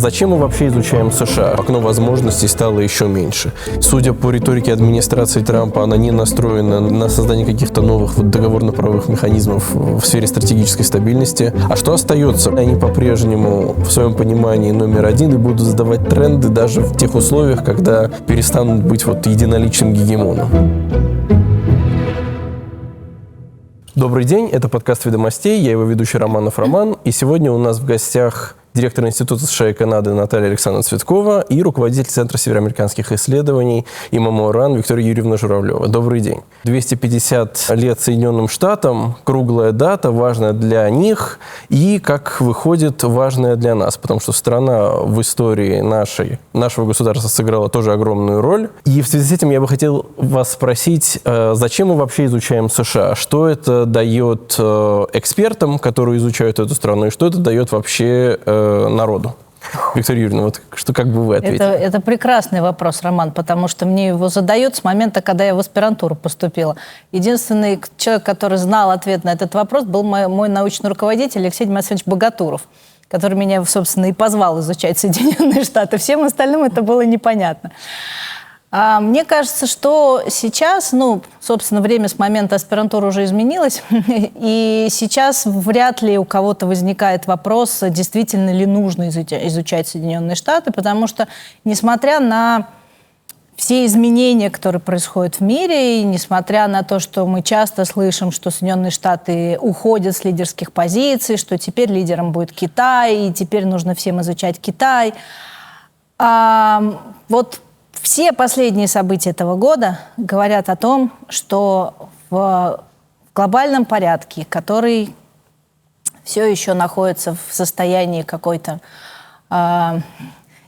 Зачем мы вообще изучаем США? Окно возможностей стало еще меньше. Судя по риторике администрации Трампа, она не настроена на создание каких-то новых договорно-правовых механизмов в сфере стратегической стабильности. А что остается? Они по-прежнему в своем понимании номер один и будут задавать тренды даже в тех условиях, когда перестанут быть единоличным гегемоном. Добрый день, это подкаст «Ведомостей», я его ведущий Романов Роман, и сегодня у нас в гостях директор Института США и Канады Наталья Александровна Цветкова и руководитель Центра североамериканских исследований ИММО-РАН Виктория Юрьевна Журавлева. Добрый день. 250 лет Соединенным Штатам, круглая дата, важная для них и, как выходит, важная для нас, потому что страна в истории нашего государства сыграла тоже огромную роль. И в связи с этим я бы хотел вас спросить, зачем мы вообще изучаем США? Что это дает экспертам, которые изучают эту страну, и что это дает вообще народу? Виктория Юрьевна, как бы вы ответили? Это прекрасный вопрос, Роман, потому что мне его задают с момента, когда я в аспирантуру поступила. Единственный человек, который знал ответ на этот вопрос, был мой научный руководитель Алексей Демьянович Богатуров, который меня, собственно, и позвал изучать Соединенные Штаты. Всем остальным это было непонятно. Мне кажется, что сейчас, собственно, время с момента аспирантуры уже изменилось, и сейчас вряд ли у кого-то возникает вопрос, действительно ли нужно изучать Соединенные Штаты, потому что, несмотря на все изменения, которые происходят в мире, и несмотря на то, что мы часто слышим, что Соединенные Штаты уходят с лидерских позиций, что теперь лидером будет Китай, и теперь нужно всем изучать Китай, все последние события этого года говорят о том, что в глобальном порядке, который все еще находится в состоянии какой-то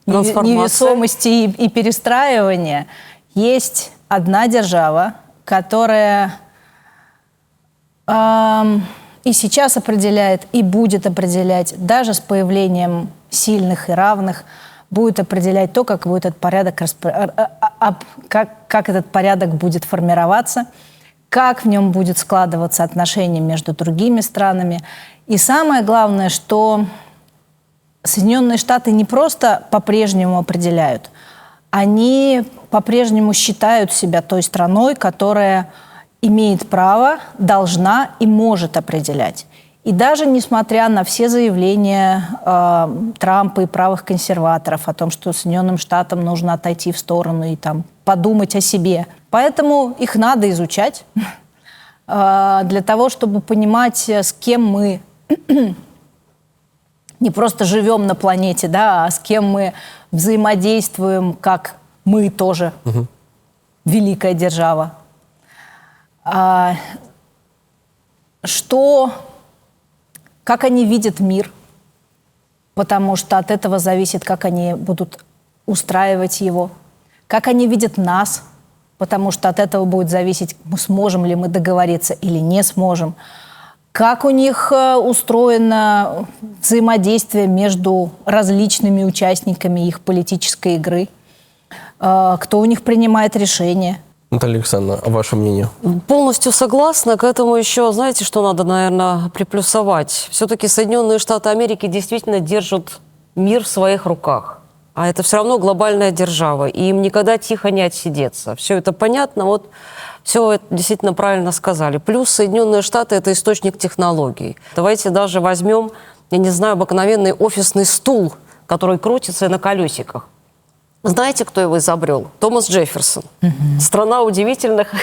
невесомости и перестраивания, есть одна держава, которая и сейчас определяет, и будет определять, даже с появлением сильных и равных, будет определять то, как будет этот порядок, как этот порядок будет формироваться, как в нем будет складываться отношения между другими странами. И самое главное, что Соединенные Штаты не просто по-прежнему определяют, они по-прежнему считают себя той страной, которая имеет право, должна и может определять. И даже несмотря на все заявления Трампа и правых консерваторов о том, что Соединенным Штатам нужно отойти в сторону и подумать о себе. Поэтому их надо изучать для того, чтобы понимать, с кем мы не просто живем на планете, а с кем мы взаимодействуем, как мы тоже великая держава. Как они видят мир, потому что от этого зависит, как они будут устраивать его. Как они видят нас, потому что от этого будет зависеть, сможем ли мы договориться или не сможем. Как у них устроено взаимодействие между различными участниками их политической игры, кто у них принимает решения. Наталья Александровна, а ваше мнение? Полностью согласна. К этому еще, знаете, что надо, наверное, приплюсовать? Все-таки Соединенные Штаты Америки действительно держат мир в своих руках. А это все равно глобальная держава. И им никогда тихо не отсидеться. Все это понятно. Все это действительно правильно сказали. Плюс Соединенные Штаты – это источник технологий. Давайте даже возьмем, обыкновенный офисный стул, который крутится на колесиках. Знаете, кто его изобрел? Томас Джефферсон. Страна удивительных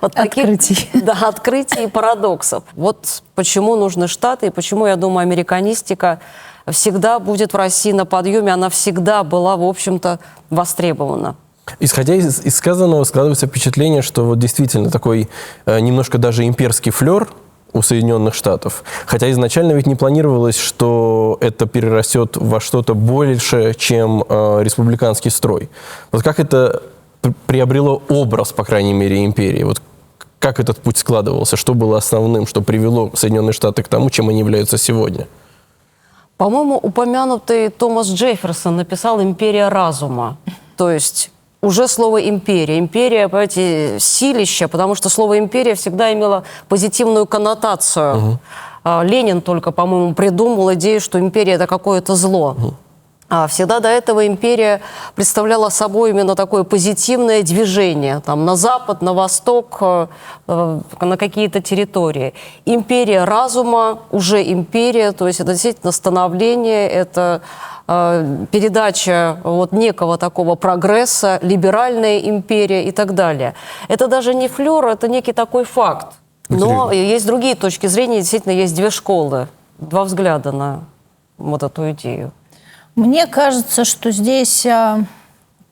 открытий. Открытий и парадоксов. Почему нужны Штаты, и почему, я думаю, американистика всегда будет в России на подъеме, она всегда была, в общем-то, востребована. Исходя из сказанного, складывается впечатление, что действительно такой немножко даже имперский флер у Соединенных Штатов. Хотя изначально ведь не планировалось, что это перерастет во что-то большее, чем республиканский строй. Как это приобрело образ, по крайней мере, империи? Как этот путь складывался? Что было основным, что привело Соединенные Штаты к тому, чем они являются сегодня? По-моему, упомянутый Томас Джефферсон написал «Империя разума». То есть уже слово «империя». Империя, понимаете, силища, потому что слово «империя» всегда имело позитивную коннотацию. Ленин только, по-моему, придумал идею, что империя – это какое-то зло. Всегда до этого империя представляла собой именно такое позитивное движение там, на запад, на восток, на какие-то территории. Империя разума, уже империя, то есть это действительно становление, это передача вот некого такого прогресса, либеральная империя и так далее. Это даже не флёр, это некий такой факт. Но есть другие точки зрения, действительно есть две школы, два взгляда на вот эту идею. Мне кажется, что здесь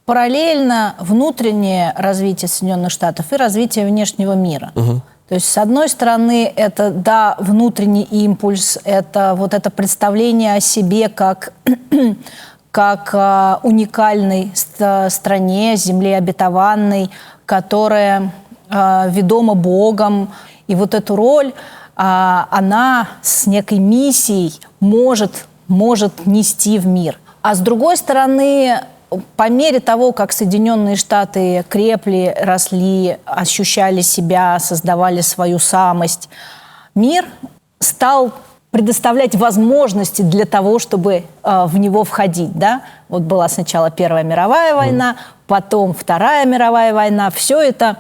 параллельно внутреннее развитие Соединенных Штатов и развитие внешнего мира. То есть, с одной стороны, это, да, внутренний импульс, это вот это представление о себе как уникальной стране, земле обетованной, которая ведома Богом. И вот эту роль она с некой миссией может нести в мир. А с другой стороны, по мере того, как Соединенные Штаты крепли, росли, ощущали себя, создавали свою самость, мир стал предоставлять возможности для того, чтобы в него входить. Да? Вот была сначала Первая мировая война, потом Вторая мировая война. Все это,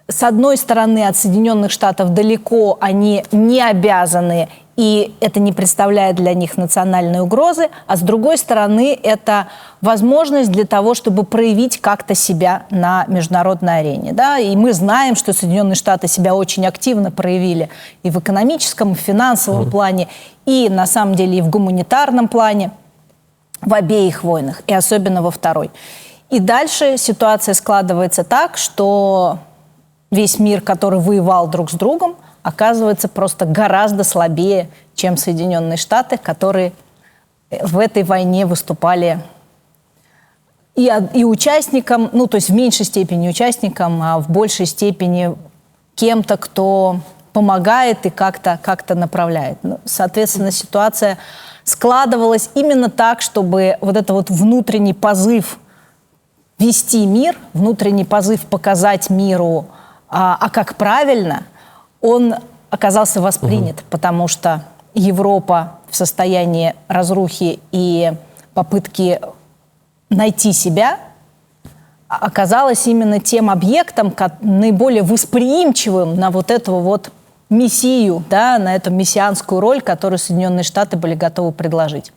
с одной стороны, от Соединенных Штатов далеко, они не обязаны, и это не представляет для них национальной угрозы, а с другой стороны, это возможность для того, чтобы проявить как-то себя на международной арене. Да? И мы знаем, что Соединенные Штаты себя очень активно проявили и в экономическом, и в финансовом плане, и на самом деле и в гуманитарном плане, в обеих войнах, и особенно во второй. И дальше ситуация складывается так, что весь мир, который воевал друг с другом, оказывается просто гораздо слабее, чем Соединенные Штаты, которые в этой войне выступали и участником, ну, то есть в меньшей степени участником, а в большей степени кем-то, кто помогает и как-то направляет. Ну, соответственно, ситуация складывалась именно так, чтобы вот это вот внутренний позыв вести мир, внутренний позыв показать миру, как правильно, он оказался воспринят, потому что Европа в состоянии разрухи и попытки найти себя оказалась именно тем объектом, наиболее восприимчивым на вот эту вот мессию, да, на эту мессианскую роль, которую Соединенные Штаты были готовы предложить.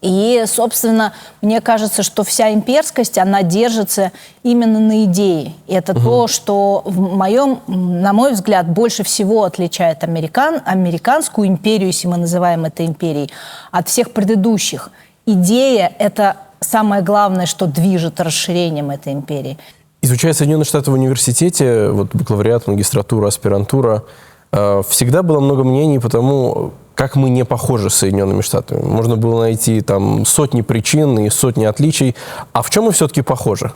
И, собственно, мне кажется, что вся имперскость, она держится именно на идее. И это то, что, на мой взгляд, больше всего отличает американскую империю, если мы называем это империей, от всех предыдущих. Идея – это самое главное, что движет расширением этой империи. Изучая Соединенные Штаты в университете, вот бакалавриат, магистратура, аспирантура, всегда было много мнений по тому, как мы не похожи с Соединенными Штатами. Можно было найти там сотни причин и сотни отличий. А в чем мы все-таки похожи?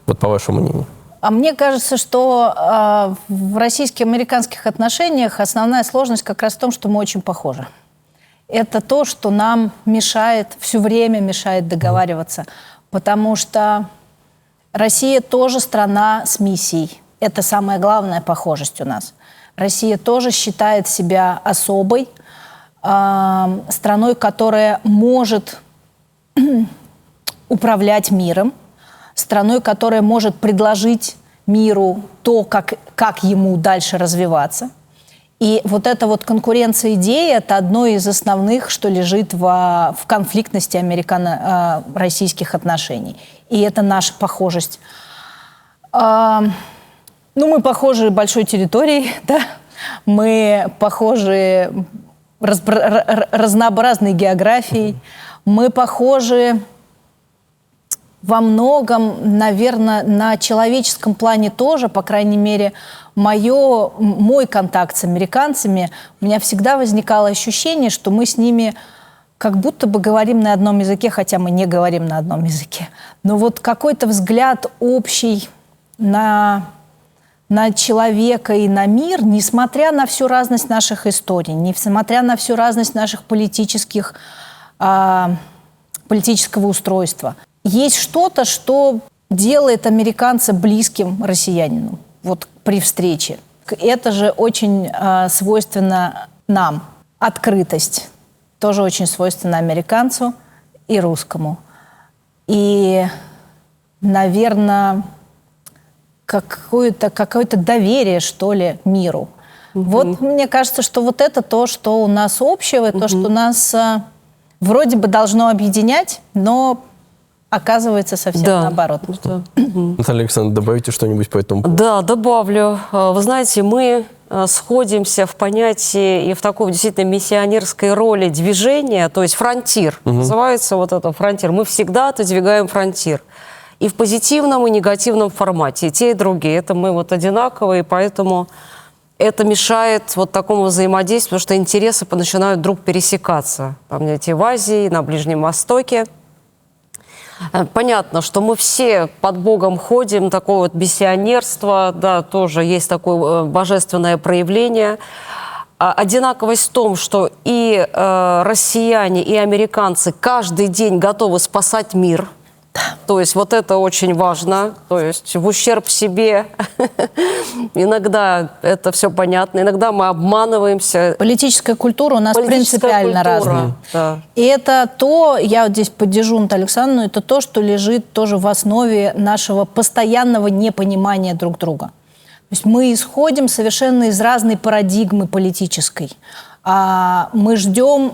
Вот по вашему мнению. А мне кажется, что в российско-американских отношениях основная сложность как раз в том, что мы очень похожи. Это то, что нам мешает, все время мешает договариваться. Потому что Россия тоже страна с миссией. Это самая главная похожесть у нас. Россия тоже считает себя особой, страной, которая может управлять миром, страной, которая может предложить миру то, как ему дальше развиваться. И вот эта вот конкуренция идей – это одно из основных, что лежит в конфликтности американо-российских отношений. И это наша похожесть. Мы похожи большой территорией, да? Мы похожи разнообразной географией, мы похожи во многом, наверное, на человеческом плане тоже, по крайней мере, мой контакт с американцами, у меня всегда возникало ощущение, что мы с ними как будто бы говорим на одном языке, хотя мы не говорим на одном языке. Но вот какой-то взгляд общий на человека и на мир, несмотря на всю разность наших историй, несмотря на всю разность наших политического устройства. Есть что-то, что делает американца близким россиянину вот при встрече. Это же очень свойственно нам. Открытость тоже очень свойственна американцу. и русскому. И, наверное, какое-то доверие, что ли, миру. Вот мне кажется, что вот это то, что у нас общего, то, что нас вроде бы должно объединять, но оказывается совсем наоборот. Да. Наталья Александровна, добавите что-нибудь по этому поводу? Да, добавлю. Вы знаете, мы сходимся в понятии и в такой действительно миссионерской роли движения, то есть фронтир. Называется вот это фронтир. Мы всегда отодвигаем фронтир. И в позитивном, и негативном формате. И те, и другие. Это мы вот одинаковые, поэтому это мешает вот такому взаимодействию, потому что интересы начинают вдруг пересекаться. Там, знаете, в Азии, на Ближнем Востоке. Понятно, что мы все под Богом ходим, такое вот миссионерство, да, тоже есть такое божественное проявление. Одинаковость в том, что и россияне, и американцы каждый день готовы спасать мир. То есть вот это очень важно, то есть в ущерб себе. Иногда это все понятно, иногда мы обманываемся. Политическая культура у нас принципиально разная. Да. И это то, я вот здесь поддержу Наталью Александровну, это то, что лежит тоже в основе нашего постоянного непонимания друг друга. То есть мы исходим совершенно из разной парадигмы политической. Мы ждем...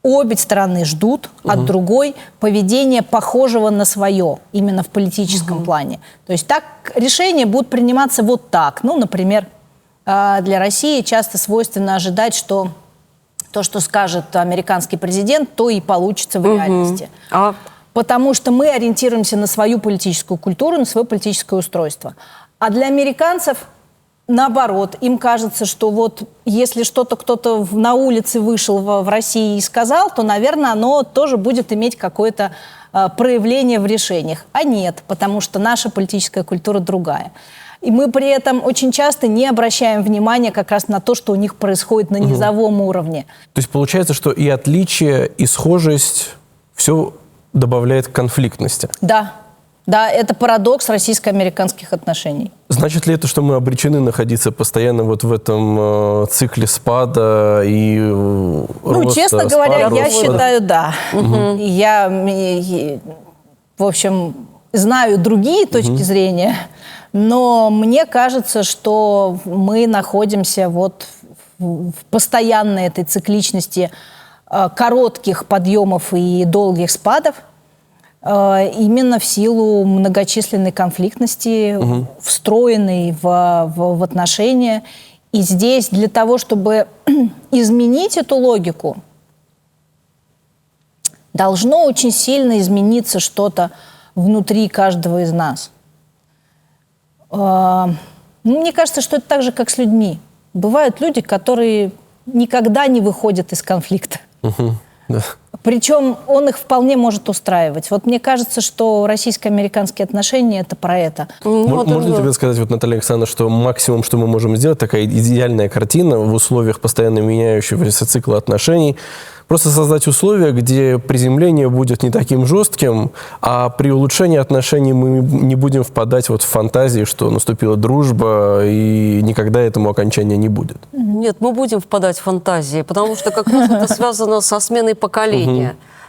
Обе стороны ждут от другой поведения, похожего на свое, именно в политическом плане. То есть так решения будут приниматься вот так. Ну, например, для России часто свойственно ожидать, что то, что скажет американский президент, то и получится в реальности. Потому что мы ориентируемся на свою политическую культуру, на свое политическое устройство. А для американцев... Наоборот, им кажется, что вот если что-то кто-то на улице вышел в России и сказал, то, наверное, оно тоже будет иметь какое-то проявление в решениях. А нет, потому что наша политическая культура другая. И мы при этом очень часто не обращаем внимания как раз на то, что у них происходит на низовом уровне. То есть получается, что и отличие, и схожесть все добавляет конфликтности. Да. Да, это парадокс российско-американских отношений. Значит ли это, что мы обречены находиться постоянно вот в этом цикле спада и роста? Честно говоря, спада, я роста? считаю, да. Я, в общем, знаю другие точки зрения, но мне кажется, что мы находимся вот в постоянной этой цикличности коротких подъемов и долгих спадов, именно в силу многочисленной конфликтности, встроенной в отношения. И здесь для того, чтобы изменить эту логику, должно очень сильно измениться что-то внутри каждого из нас. Мне кажется, что это так же, как с людьми. Бывают люди, которые никогда не выходят из конфликта. Да. Причем он их вполне может устраивать. Вот мне кажется, что российско-американские отношения – это про это. Можно ли тебе сказать, вот, Наталья Александровна, что максимум, что мы можем сделать, такая идеальная картина в условиях постоянно меняющегося цикла отношений, просто создать условия, где приземление будет не таким жестким, а при улучшении отношений мы не будем впадать вот в фантазии, что наступила дружба и никогда этому окончания не будет. Нет, мы будем впадать в фантазии, потому что как раз это связано со сменой поколения.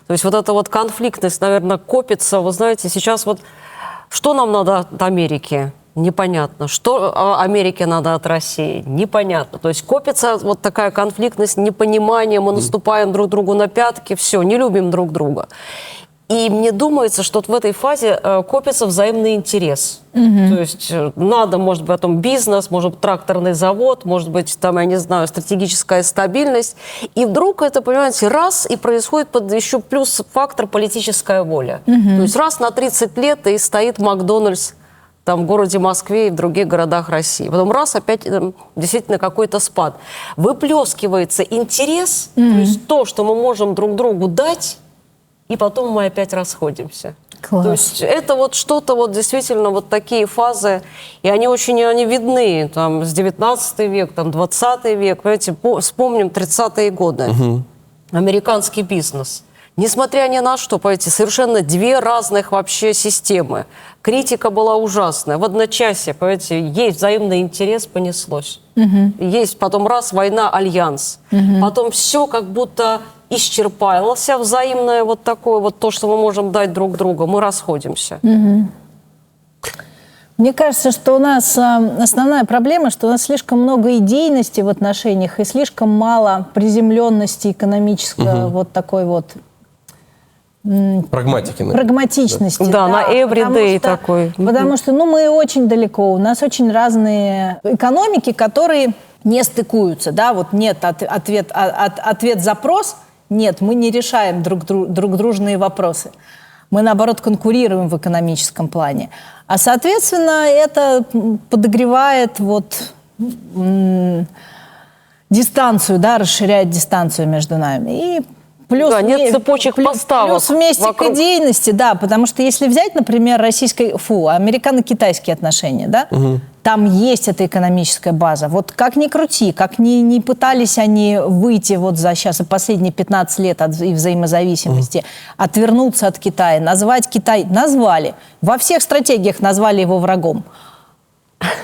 То есть вот эта вот конфликтность, наверное, копится. Вы знаете, сейчас вот что нам надо от Америки? Непонятно. Что Америке надо от России? Непонятно. То есть копится вот такая конфликтность, непонимание, мы наступаем друг другу на пятки, все, не любим друг друга. И мне думается, что вот в этой фазе копится взаимный интерес. То есть надо, может быть, потом бизнес, может быть, тракторный завод, может быть, там, я не знаю, стратегическая стабильность. И вдруг это, понимаете, раз, и происходит еще плюс фактор политическая воля. То есть раз на 30 лет и стоит Макдональдс там, в городе Москве и в других городах России. Потом раз, опять действительно какой-то спад. Выплескивается интерес, то есть то, что мы можем друг другу дать, и потом мы опять расходимся. Класс. То есть это вот что-то вот действительно вот такие фазы, и они очень видны, там, с 19 век, там, 20 век, понимаете, вспомним 30-е годы, американский бизнес. Несмотря ни на что, понимаете, совершенно две разных вообще системы. Критика была ужасная. В одночасье, понимаете, есть взаимный интерес, понеслось. Есть потом раз, война, альянс. Потом все как будто исчерпался взаимное вот такое вот то, что мы можем дать друг другу, мы расходимся. Мне кажется, что у нас основная проблема, что у нас слишком много идейности в отношениях и слишком мало приземленности экономической, вот такой вот Прагматики, наверное. прагматичности. Да, на everyday такой. Потому что, мы очень далеко, у нас очень разные экономики, которые не стыкуются, да, вот нет ответ-запрос, нет, мы не решаем друг дружные вопросы. Мы, наоборот, конкурируем в экономическом плане. А, соответственно, это подогревает дистанцию, да, расширяет дистанцию между нами. И плюс, да, нет цепочек поставок плюс вместе вокруг. к идейности, да, потому что если взять, например, американо-китайские отношения, да, там есть эта экономическая база. Вот как ни крути, как ни пытались они выйти вот за сейчас последние 15 лет от взаимозависимости, отвернуться от Китая, назвать Китай, назвали. Во всех стратегиях назвали его врагом.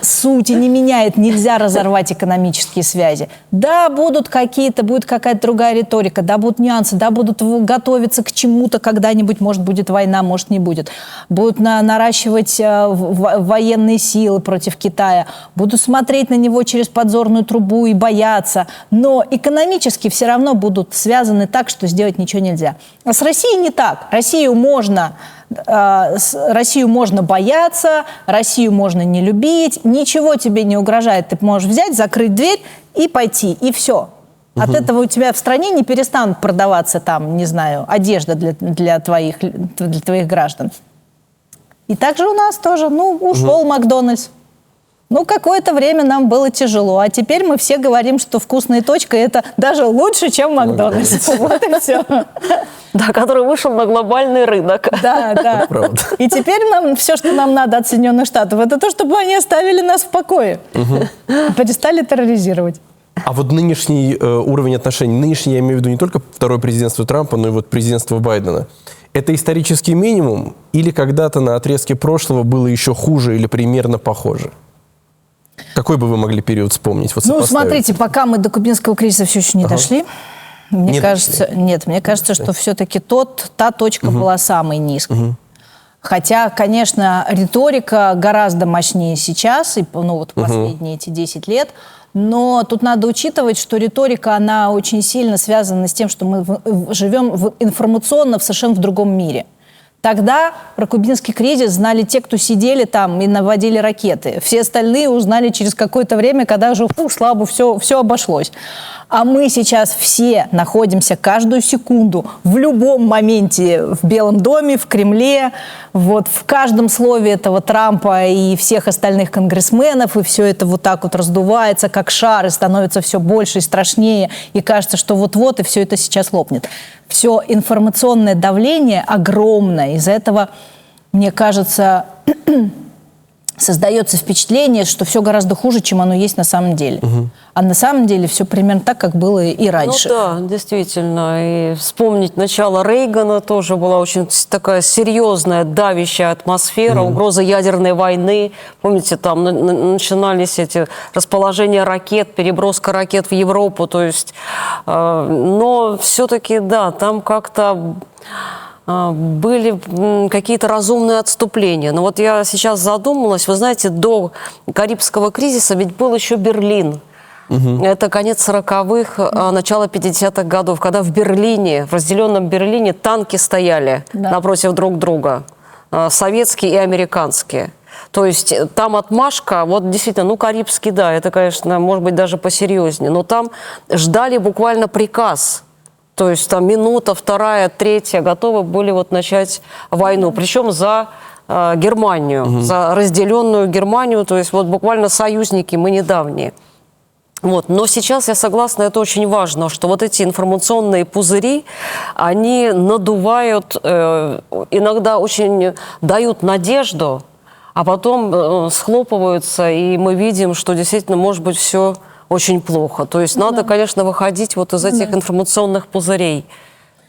Сути не меняет, нельзя разорвать экономические связи. Да, будет какая-то другая риторика, да, будут нюансы, да, будут готовиться к чему-то когда-нибудь, может, будет война, может, не будет. Будут наращивать военные силы против Китая, будут смотреть на него через подзорную трубу и бояться, но экономически все равно будут связаны так, что сделать ничего нельзя. А с Россией не так. Россию можно бояться, Россию можно не любить, ничего тебе не угрожает. Ты можешь взять, закрыть дверь и пойти, и все. От этого у тебя в стране не перестанут продаваться там, не знаю, одежда для твоих граждан. И также у нас тоже, ушел Макдональдс. Какое-то время нам было тяжело, а теперь мы все говорим, что «Вкусная точка» — это даже лучше, чем Макдональдс. Вот и все. Да, который вышел на глобальный рынок. Да. Правда. И теперь все, что нам надо от Соединенных Штатов, это то, чтобы они оставили нас в покое. Перестали терроризировать. А вот нынешний уровень отношений, я имею в виду не только второе президентство Трампа, но и президентство Байдена, это исторический минимум или когда-то на отрезке прошлого было еще хуже или примерно похоже? Какой бы вы могли период вспомнить? Смотрите, пока мы до кубинского кризиса все еще не дошли, мне кажется, что все-таки та точка была самой низкой. Хотя, конечно, риторика гораздо мощнее сейчас, и последние эти 10 лет, но тут надо учитывать, что риторика, она очень сильно связана с тем, что мы живем информационно в совершенно другом мире. Тогда про кубинский кризис знали те, кто сидели там и наводили ракеты. Все остальные узнали через какое-то время, когда уже, слабо, все обошлось. А мы сейчас все находимся каждую секунду, в любом моменте в Белом доме, в Кремле, в каждом слове этого Трампа и всех остальных конгрессменов, и все это вот так вот раздувается, как шар, и становится все больше и страшнее, и кажется, что вот-вот, и все это сейчас лопнет. Все информационное давление огромное. Из-за этого, мне кажется, создается впечатление, что все гораздо хуже, чем оно есть на самом деле. А на самом деле все примерно так, как было и раньше. Да, действительно. И вспомнить начало Рейгана тоже была очень такая серьезная, давящая атмосфера, угроза ядерной войны. Помните, там начинались эти расположения ракет, переброска ракет в Европу. То есть, но все-таки, да, там как-то были какие-то разумные отступления. Но вот я сейчас задумалась, вы знаете, до Карибского кризиса ведь был еще Берлин. Это конец 40-х, начало 50-х годов, когда в Берлине, в разделенном Берлине танки стояли напротив друг друга, советские и американские. То есть там отмашка, вот действительно, Карибский, да, это, конечно, может быть даже посерьезнее, но там ждали буквально приказ. То есть там минута, вторая, третья готовы были начать войну, причем за Германию, за разделенную Германию, то есть буквально союзники мы недавние. Но сейчас я согласна, это очень важно, что эти информационные пузыри, они надувают, иногда очень дают надежду, а потом схлопываются, и мы видим, что действительно может быть все очень плохо. То есть надо, конечно, выходить из этих информационных пузырей.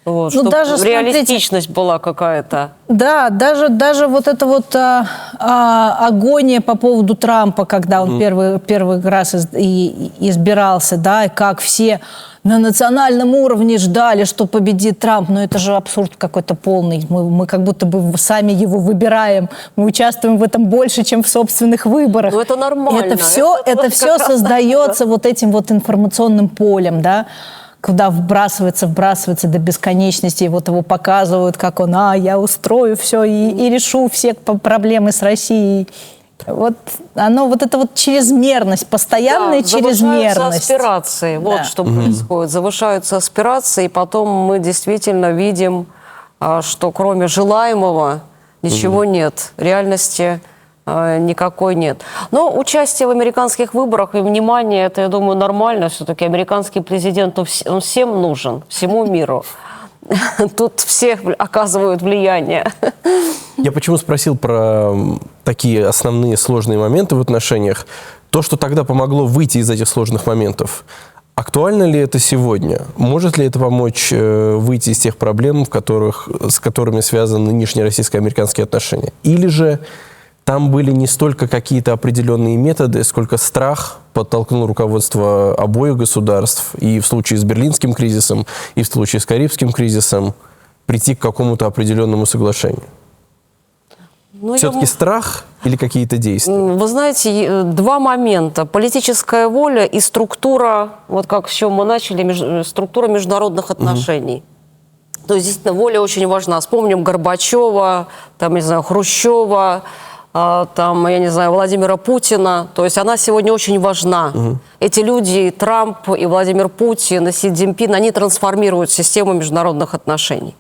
Чтобы даже, реалистичность была какая-то. Да, даже эта агония по поводу Трампа, когда он первый раз избирался, да, и как все на национальном уровне ждали, что победит Трамп. Но это же абсурд какой-то полный. Мы как будто бы сами его выбираем. Мы участвуем в этом больше, чем в собственных выборах. Ну, это нормально. Это все создается вот этим вот информационным полем, да, куда вбрасывается до бесконечности, и вот его показывают, как он, я устрою все и решу все проблемы с Россией. Вот оно, вот эта вот чрезмерность, постоянная чрезмерность. Завышаются аспирации, вот что происходит. Завышаются аспирации, и потом мы действительно видим, что кроме желаемого ничего нет. Реальности никакой нет. Но участие в американских выборах и внимание, это, я думаю, нормально. Все-таки американский президент, он всем нужен, всему миру. Тут все оказывают влияние. Я почему спросил про такие основные сложные моменты в отношениях? То, что тогда помогло выйти из этих сложных моментов, актуально ли это сегодня? Может ли это помочь выйти из тех проблем, с которыми связаны нынешние российско-американские отношения? Или же там были не столько какие-то определенные методы, сколько страх подтолкнул руководство обоих государств, и в случае с Берлинским кризисом, и в случае с Карибским кризисом, прийти к какому-то определенному соглашению? Все-таки страх или какие-то действия? Вы знаете, два момента. Политическая воля и структура, вот как с чем мы начали, структура международных отношений. То есть, действительно, воля очень важна. Вспомним Горбачева, там, не знаю, Хрущева, там, я не знаю, Владимира Путина. То есть она сегодня очень важна. Эти люди, и Трамп, и Владимир Путин, и Си Цзиньпин, они трансформируют систему международных отношений.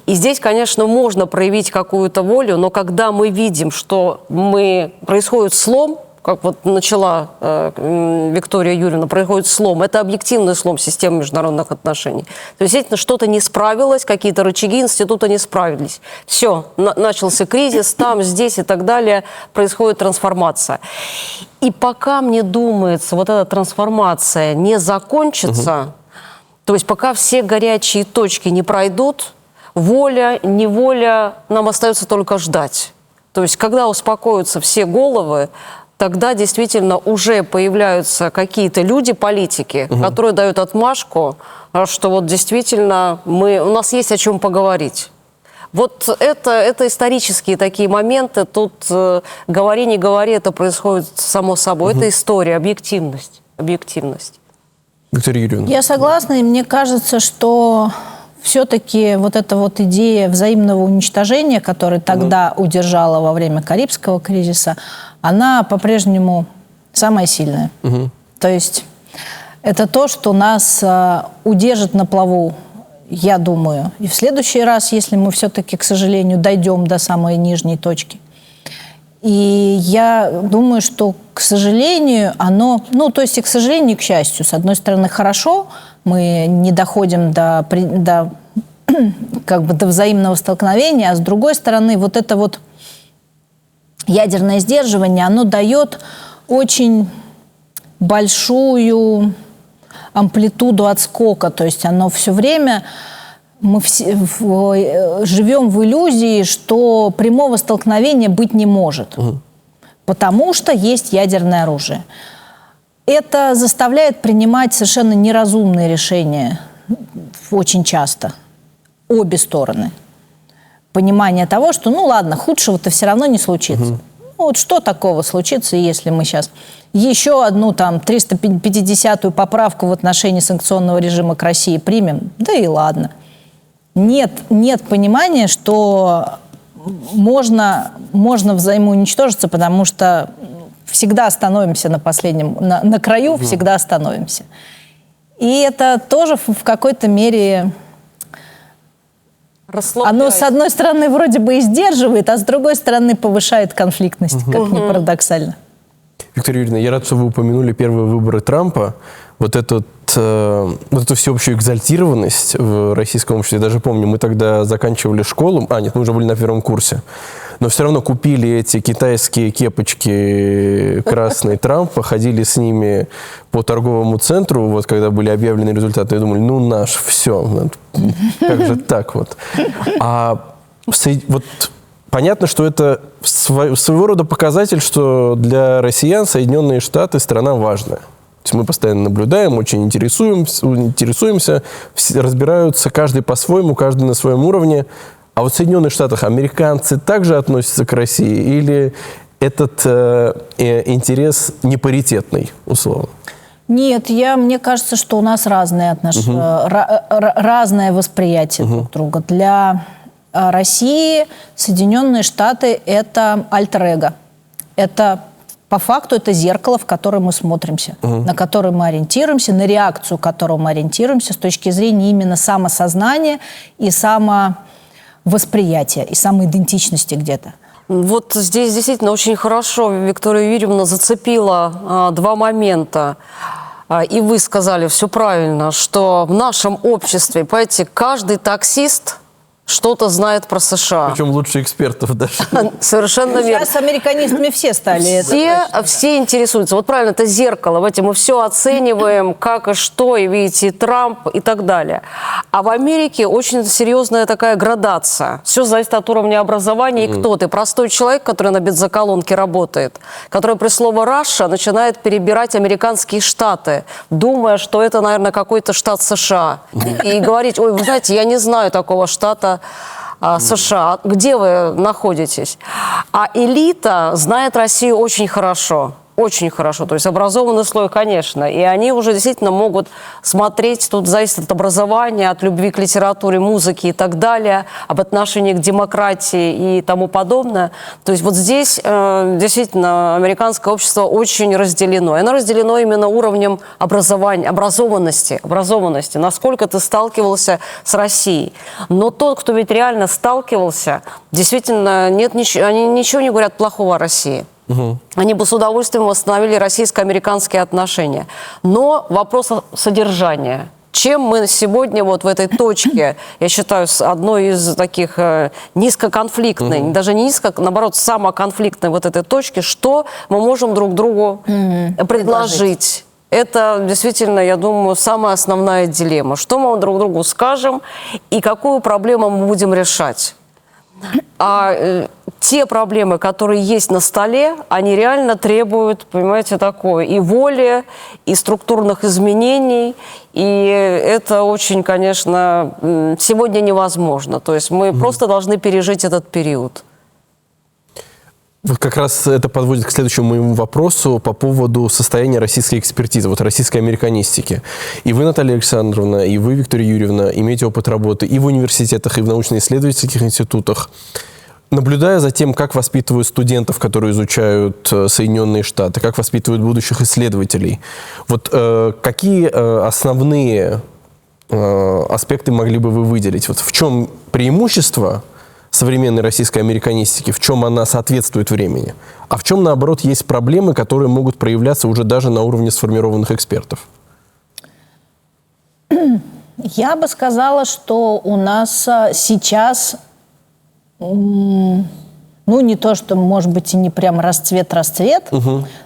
И здесь, конечно, можно проявить какую-то волю, но когда мы видим, что происходит слом, как вот начала Виктория Юрьевна, происходит слом. Это объективный слом системы международных отношений. То есть, действительно, что-то не справилось, какие-то рычаги института не справились. Все, начался кризис, там, здесь и так далее, происходит трансформация. И пока, мне думается, вот эта трансформация не закончится, то есть пока все горячие точки не пройдут, воля, неволя, нам остается только ждать. То есть, когда успокоятся все головы, тогда действительно уже появляются какие-то люди, политики, которые дают отмашку, что вот действительно у нас есть о чем поговорить. Вот это исторические такие моменты. Тут говори, не говори, это происходит само собой. Это история, объективность. Виктория Юрьевна. Я согласна, и мне кажется, что все-таки вот эта вот идея взаимного уничтожения, которая тогда удержала во время Карибского кризиса, она по-прежнему самая сильная. То есть это то, что нас удержит на плаву, я думаю, и в следующий раз, если мы все-таки, к сожалению, дойдем до самой нижней точки. И я думаю, что, к сожалению, то есть и к сожалению, и к счастью, с одной стороны, хорошо, мы не доходим до взаимного столкновения, а с другой стороны, вот это вот ядерное сдерживание, оно дает очень большую амплитуду отскока, то есть оно все время, мы живем в иллюзии, что прямого столкновения быть не может, потому что есть ядерное оружие. Это заставляет принимать совершенно неразумные решения очень часто, обе стороны. Понимание того, что, ладно, худшего-то все равно не случится. Вот что такого случится, если мы сейчас еще одну 350-ю поправку в отношении санкционного режима к России примем? Да и ладно. Нет понимания, что можно взаимоуничтожиться, потому что всегда остановимся на последнем, на краю всегда остановимся. И это тоже в какой-то мере... Оно, с одной стороны, вроде бы и сдерживает, а с другой стороны, повышает конфликтность, как ни парадоксально. Виктория Юрьевна, я рад, что вы упомянули первые выборы Трампа. Вот эту всеобщую экзальтированность в российском обществе. Я даже помню, мы тогда заканчивали школу. Мы уже были на первом курсе. Но все равно купили эти китайские кепочки красные Трампа, ходили с ними по торговому центру, вот когда были объявлены результаты, и думали, наш, все, как же так вот. Вот понятно, что это своего рода показатель, что для россиян Соединенные Штаты страна важная. То есть мы постоянно наблюдаем, очень интересуемся, разбираются каждый по-своему, каждый на своем уровне. А вот в Соединенных Штатах американцы также относятся к России или этот интерес непаритетный, условно? Нет, мне кажется, что у нас разные отношения, разное восприятие друг друга. Для России Соединенные Штаты – это альтер-эго. Это, по факту, это зеркало, в которое мы смотримся, на которое мы ориентируемся, на реакцию, которую мы ориентируемся с точки зрения именно самосознания и самовосприятия, и самоидентичности где-то. Вот здесь действительно очень хорошо Виктория Юрьевна зацепила два момента. И вы сказали все правильно, что в нашем обществе, понимаете, каждый таксист что-то знает про США. Причем лучше экспертов даже. Совершенно верно. Сейчас американистами все стали. Все интересуются. Вот правильно, это зеркало. В этом мы все оцениваем, как и что, и видите, и Трамп, и так далее. А в Америке очень серьезная такая градация. Все зависит от уровня образования и кто ты. Простой человек, который на бензоколонке работает, который при слове «Раша» начинает перебирать американские штаты, думая, что это, наверное, какой-то штат США. И говорить: ой, вы знаете, я не знаю такого штата США. Где вы находитесь? А элита знает Россию очень хорошо. Очень хорошо. То есть образованный слой, конечно. И они уже действительно могут смотреть, тут зависит от образования, от любви к литературе, музыке и так далее, об отношении к демократии и тому подобное. То есть вот здесь действительно американское общество очень разделено. И оно разделено именно уровнем образования, образованности. Насколько ты сталкивался с Россией. Но тот, кто ведь реально сталкивался, действительно, они ничего не говорят плохого о России. Они бы с удовольствием восстановили российско-американские отношения. Но вопрос содержания. Чем мы сегодня вот в этой точке, я считаю, одной из таких низкоконфликтной, даже не низко, наоборот, самоконфликтной вот этой точки, что мы можем друг другу предложить? Это действительно, я думаю, самая основная дилемма. Что мы друг другу скажем и какую проблему мы будем решать? А те проблемы, которые есть на столе, они реально требуют, понимаете, такое и воли, и структурных изменений. И это очень, конечно, сегодня невозможно. То есть мы просто должны пережить этот период. Вот как раз это подводит к следующему моему вопросу по поводу состояния российской экспертизы, вот российской американистики. И вы, Наталья Александровна, и вы, Виктория Юрьевна, имеете опыт работы и в университетах, и в научно-исследовательских институтах. Наблюдая за тем, как воспитывают студентов, которые изучают Соединенные Штаты, как воспитывают будущих исследователей, вот какие основные аспекты могли бы вы выделить? Вот в чем преимущество современной российской американистики, в чем она соответствует времени, а в чем, наоборот, есть проблемы, которые могут проявляться уже даже на уровне сформированных экспертов? Я бы сказала, что у нас сейчас, ну, не то, что, может быть, и не прям расцвет,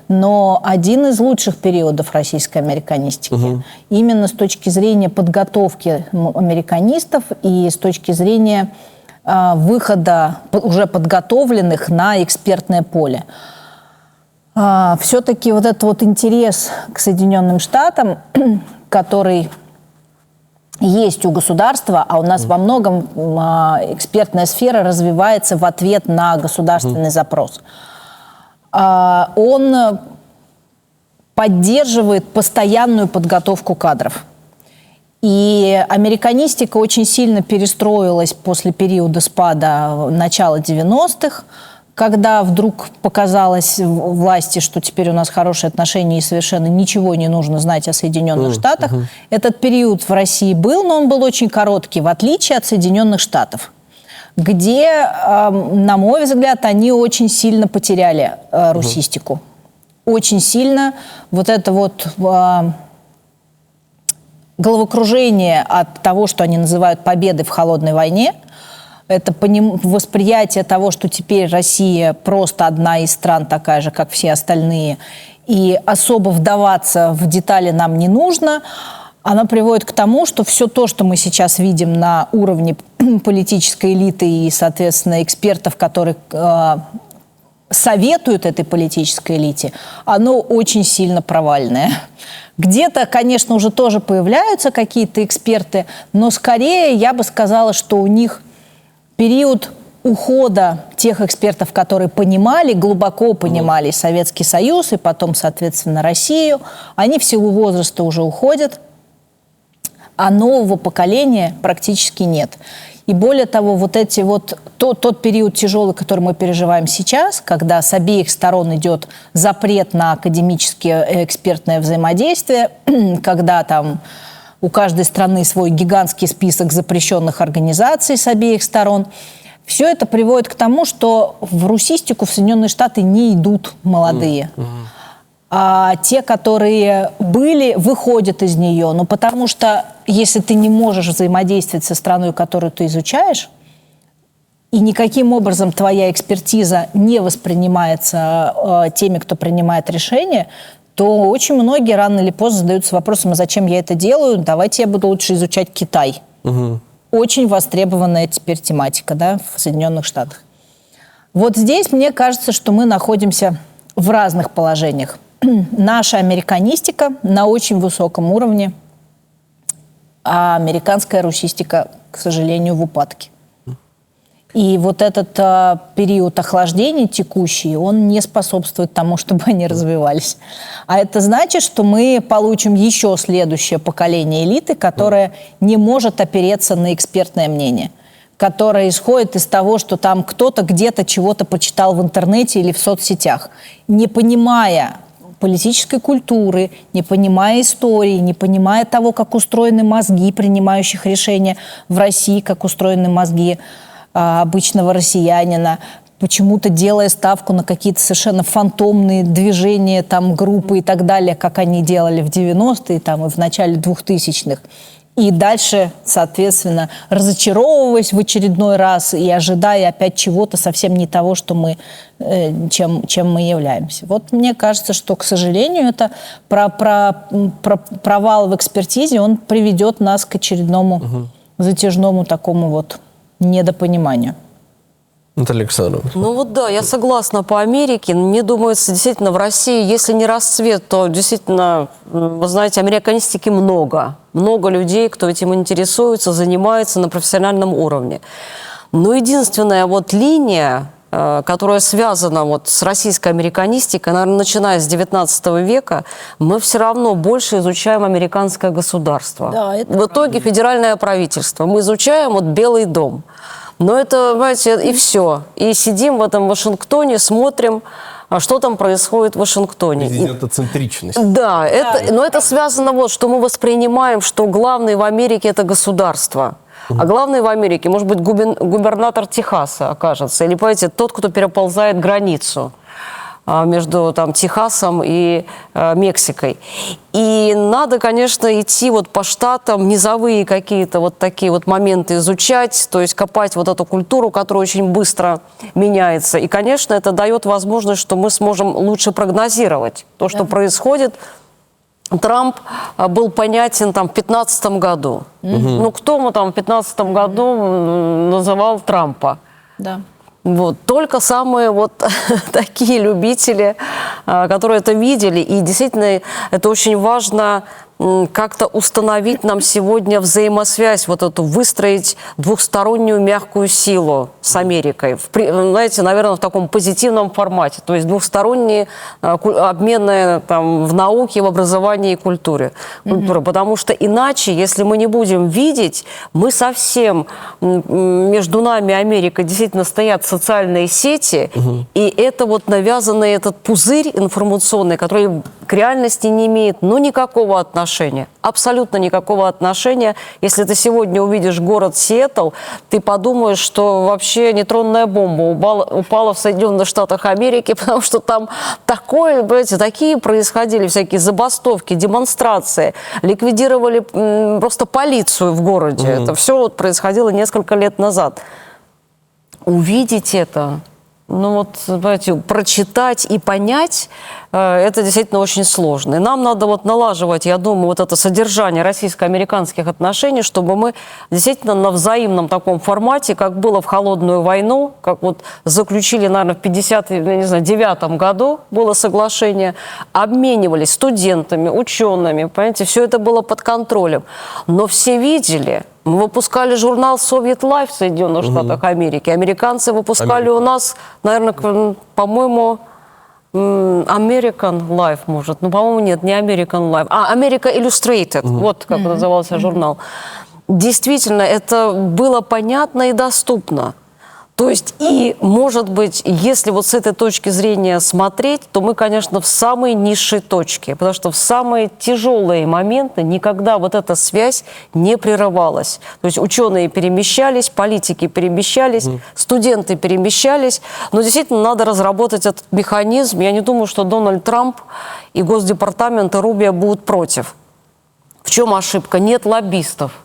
но один из лучших периодов российской американистики. Именно с точки зрения подготовки американистов и с точки зрения выхода уже подготовленных на экспертное поле. Все-таки вот этот вот интерес к Соединенным Штатам, который есть у государства, а у нас во многом экспертная сфера развивается в ответ на государственный запрос, он поддерживает постоянную подготовку кадров. И американистика очень сильно перестроилась после периода спада начала 90-х, когда вдруг показалось власти, что теперь у нас хорошие отношения и совершенно ничего не нужно знать о Соединенных Штатах. Этот период в России был, но он был очень короткий, в отличие от Соединенных Штатов, где, на мой взгляд, они очень сильно потеряли русистику. Очень сильно вот это вот головокружение от того, что они называют победой в холодной войне, это восприятие того, что теперь Россия просто одна из стран, такая же, как все остальные, и особо вдаваться в детали нам не нужно, она приводит к тому, что все то, что мы сейчас видим на уровне политической элиты и, соответственно, экспертов, которые советуют этой политической элите, оно очень сильно провальное. Где-то, конечно, уже тоже появляются какие-то эксперты, но скорее я бы сказала, что у них период ухода тех экспертов, которые понимали, глубоко понимали Советский Союз и потом, соответственно, Россию, они в силу возраста уже уходят, а нового поколения практически нет. И более того, тот период тяжелый, который мы переживаем сейчас, когда с обеих сторон идет запрет на академическое экспертное взаимодействие, когда там у каждой страны свой гигантский список запрещенных организаций с обеих сторон, все это приводит к тому, что в русистику в Соединенные Штаты не идут молодые. А те, которые были, выходят из нее. Ну, потому что если ты не можешь взаимодействовать со страной, которую ты изучаешь, и никаким образом твоя экспертиза не воспринимается теми, кто принимает решения, то очень многие рано или поздно задаются вопросом, а зачем я это делаю? Давайте я буду лучше изучать Китай. Очень востребованная теперь тематика, да, в Соединенных Штатах. Вот здесь, мне кажется, что мы находимся в разных положениях. Наша американистика на очень высоком уровне, а американская русистика, к сожалению, в упадке. И вот этот период охлаждения текущий, он не способствует тому, чтобы они развивались. А это значит, что мы получим еще следующее поколение элиты, которое не может опереться на экспертное мнение, которое исходит из того, что там кто-то где-то чего-то почитал в интернете или в соцсетях, не понимая политической культуры, не понимая истории, не понимая того, как устроены мозги принимающих решения в России, как устроены мозги обычного россиянина, почему-то делая ставку на какие-то совершенно фантомные движения, там, группы и так далее, как они делали в 90-е там, и в начале 2000-х. И дальше, соответственно, разочаровываясь в очередной раз и ожидая опять чего-то совсем не того, что мы, чем мы являемся. Вот мне кажется, что, к сожалению, это провал в экспертизе, он приведет нас к очередному затяжному такому вот недопониманию. Наталья Александровна. Ну вот да, я согласна по Америке. Мне думается, действительно, в России, если не расцвет, то действительно, вы знаете, американистики много. Много людей, кто этим интересуется, занимается на профессиональном уровне. Но единственная вот линия, которая связана вот с российской американистикой, наверное, начиная с 19 века, мы все равно больше изучаем американское государство. Да, это в итоге федеральное правительство. Мы изучаем вот Белый дом. Но это, знаете, и все. И сидим в этом Вашингтоне, смотрим, что там происходит в Вашингтоне. Президентоцентричность. Да, но это связано вот, что мы воспринимаем, что главный в Америке – это государство. А главный в Америке, может быть, губернатор Техаса окажется. Или, понимаете, тот, кто переползает границу между там, Техасом и Мексикой. И надо, конечно, идти вот по штатам, низовые какие-то вот такие вот моменты изучать, то есть копать вот эту культуру, которая очень быстро меняется. И, конечно, это дает возможность, что мы сможем лучше прогнозировать то, что происходит. Трамп был понятен там в 2015 году. Ну, кто мы там в 2015 году называл Трампа? Да. Вот. Только самые вот такие любители, которые это видели. И действительно, это очень важно как-то установить нам сегодня взаимосвязь, вот эту, выстроить двухстороннюю мягкую силу с Америкой. Знаете, наверное, в таком позитивном формате. То есть двухсторонние обмены там, в науке, в образовании и культуре. Потому что иначе, если мы не будем видеть, мы совсем, между нами и Америкой действительно стоят социальные сети, и это вот навязанный этот пузырь информационный, который к реальности не имеет никакого отношения. Абсолютно никакого отношения. Если ты сегодня увидишь город Сиэтл, ты подумаешь, что вообще нейтронная бомба упала в Соединенных Штатах Америки, потому что там такое, понимаете, такие происходили всякие забастовки, демонстрации, ликвидировали просто полицию в городе. Это все вот происходило несколько лет назад. Увидеть это ну вот, понимаете, прочитать и понять, это действительно очень сложно. И нам надо вот налаживать, я думаю, вот это содержание российско-американских отношений, чтобы мы действительно на взаимном таком формате, как было в холодную войну, как вот заключили, наверное, в 59 году было соглашение, обменивались студентами, учеными, понимаете, все это было под контролем. Но все видели. Мы выпускали журнал «Soviet Life» в Соединенных Штатах Америки. Американцы выпускали у нас, наверное, по-моему, American Life, может. Ну, по-моему, нет, не American Life. А, America Illustrated. Вот как назывался журнал. Действительно, это было понятно и доступно. То есть, и, может быть, если вот с этой точки зрения смотреть, то мы, конечно, в самой низшей точке, потому что в самые тяжелые моменты никогда вот эта связь не прерывалась. То есть ученые перемещались, политики перемещались, студенты перемещались, но действительно надо разработать этот механизм. Я не думаю, что Дональд Трамп и Госдепартамент и Рубио будут против. В чем ошибка? Нет лоббистов.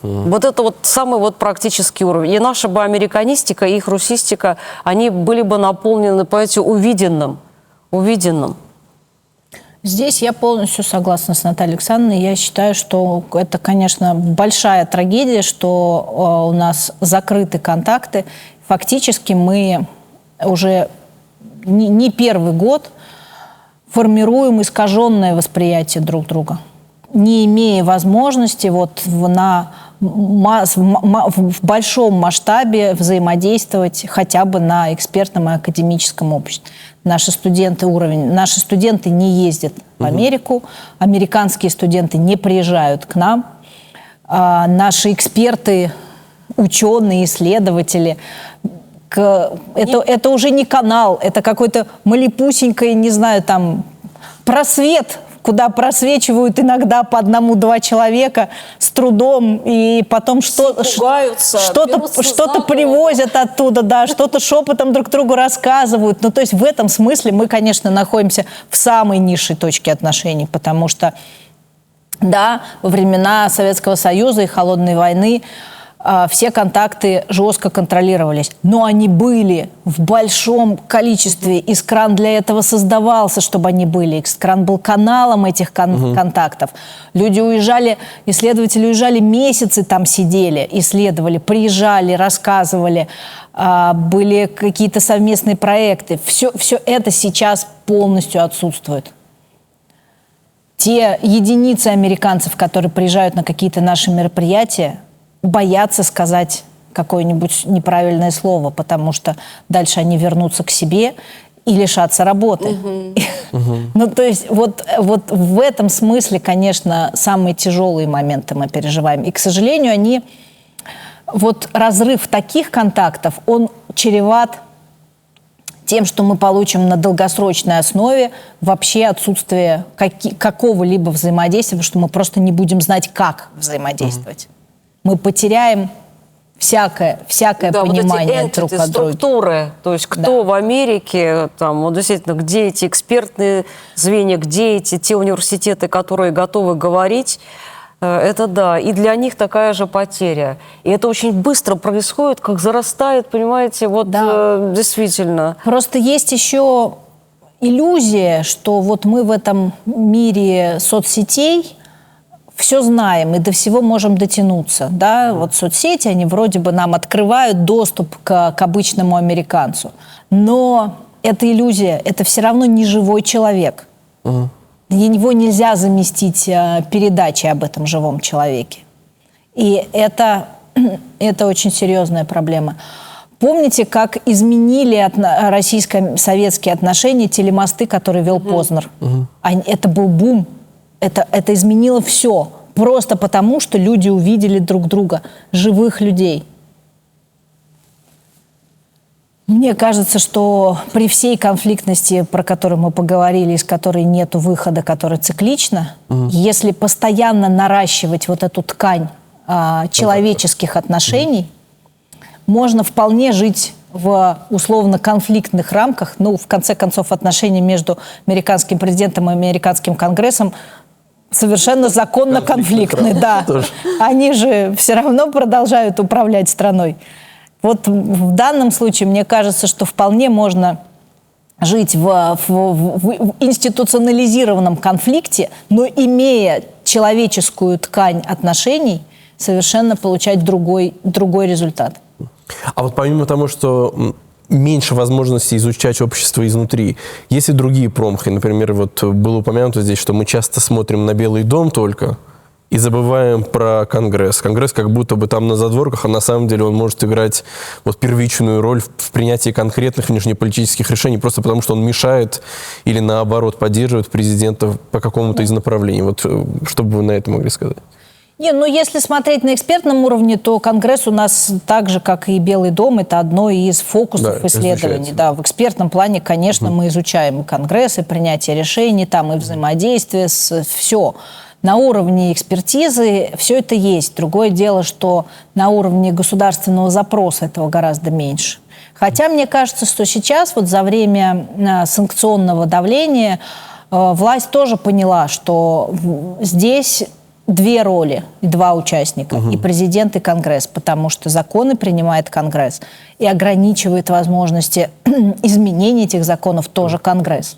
Вот это вот самый вот практический уровень. И наша бы американистика, и их русистика, они были бы наполнены, понимаете, увиденным. Здесь я полностью согласна с Натальей Александровной. Я считаю, что это, конечно, большая трагедия, что у нас закрыты контакты. Фактически мы уже не первый год формируем искаженное восприятие друг друга, не имея возможности вот в большом масштабе взаимодействовать хотя бы на экспертном и академическом обществе. Наши студенты не ездят в Америку, американские студенты не приезжают к нам, наши эксперты, ученые, исследователи, это уже не канал, это какой-то малепусенький, не знаю, там, просвет, куда просвечивают иногда по 1-2 человека с трудом, и потом что-то привозят оттуда, да, что-то шепотом друг другу рассказывают. Ну, то есть в этом смысле мы, конечно, находимся в самой низшей точке отношений, потому что, да, во времена Советского Союза и Холодной войны все контакты жестко контролировались, но они были в большом количестве. Искран для этого создавался, чтобы они были. Искран был каналом этих контактов. Люди уезжали, исследователи уезжали, месяцы там сидели, исследовали, приезжали, рассказывали, были какие-то совместные проекты. Все это сейчас полностью отсутствует. Те единицы американцев, которые приезжают на какие-то наши мероприятия, боятся сказать какое-нибудь неправильное слово, потому что дальше они вернутся к себе и лишатся работы. Ну, то есть вот в этом смысле, конечно, самые тяжелые моменты мы переживаем. И, к сожалению, вот разрыв таких контактов, он чреват тем, что мы получим на долгосрочной основе вообще отсутствие какого-либо взаимодействия, потому что мы просто не будем знать, как взаимодействовать. Мы потеряем всякое понимание вот эти друг от друга. Структуры, то есть кто в Америке, там, вот действительно, где эти экспертные звенья, где те университеты, которые готовы говорить, это да. И для них такая же потеря. И это очень быстро происходит, как зарастает, понимаете, вот действительно. Просто есть еще иллюзия, что вот мы в этом мире соцсетей все знаем и до всего можем дотянуться. Да? Вот соцсети, они вроде бы нам открывают доступ к обычному американцу. Но это иллюзия, это все равно не живой человек. Его нельзя заместить передачей об этом живом человеке. И это очень серьезная проблема. Помните, как изменили российско-советские отношения телемосты, которые вел Познер? Это был бум. Это изменило все. Просто потому, что люди увидели друг друга, живых людей. Мне кажется, что при всей конфликтности, про которую мы поговорили, из которой нет выхода, которая циклична, если постоянно наращивать вот эту ткань человеческих отношений, можно вполне жить в условно-конфликтных рамках. Ну, в конце концов, отношения между американским президентом и американским конгрессом совершенно законно конфликтны, да. Они же все равно продолжают управлять страной. Вот в данном случае мне кажется, что вполне можно жить в институционализированном конфликте, но имея человеческую ткань отношений, совершенно получать другой результат. А вот помимо того, что меньше возможностей изучать общество изнутри, есть и другие промахи. Например, вот было упомянуто здесь, что мы часто смотрим на Белый дом только и забываем про Конгресс. Конгресс как будто бы там на задворках, а на самом деле он может играть вот первичную роль в принятии конкретных внешнеполитических решений, просто потому что он мешает или наоборот поддерживает президента по какому-то из направлений. Вот что бы вы на это могли сказать? Ну если смотреть на экспертном уровне, то Конгресс у нас так же, как и Белый дом, это одно из фокусов исследований. Да, в экспертном плане, конечно, мы изучаем и Конгресс, и принятие решений, там и взаимодействие, все. На уровне экспертизы все это есть. Другое дело, что на уровне государственного запроса этого гораздо меньше. Хотя мне кажется, что сейчас, вот за время санкционного давления, власть тоже поняла, что здесь две роли, два участника, и президент, и Конгресс, потому что законы принимает Конгресс, и ограничивает возможности изменения этих законов тоже Конгресс.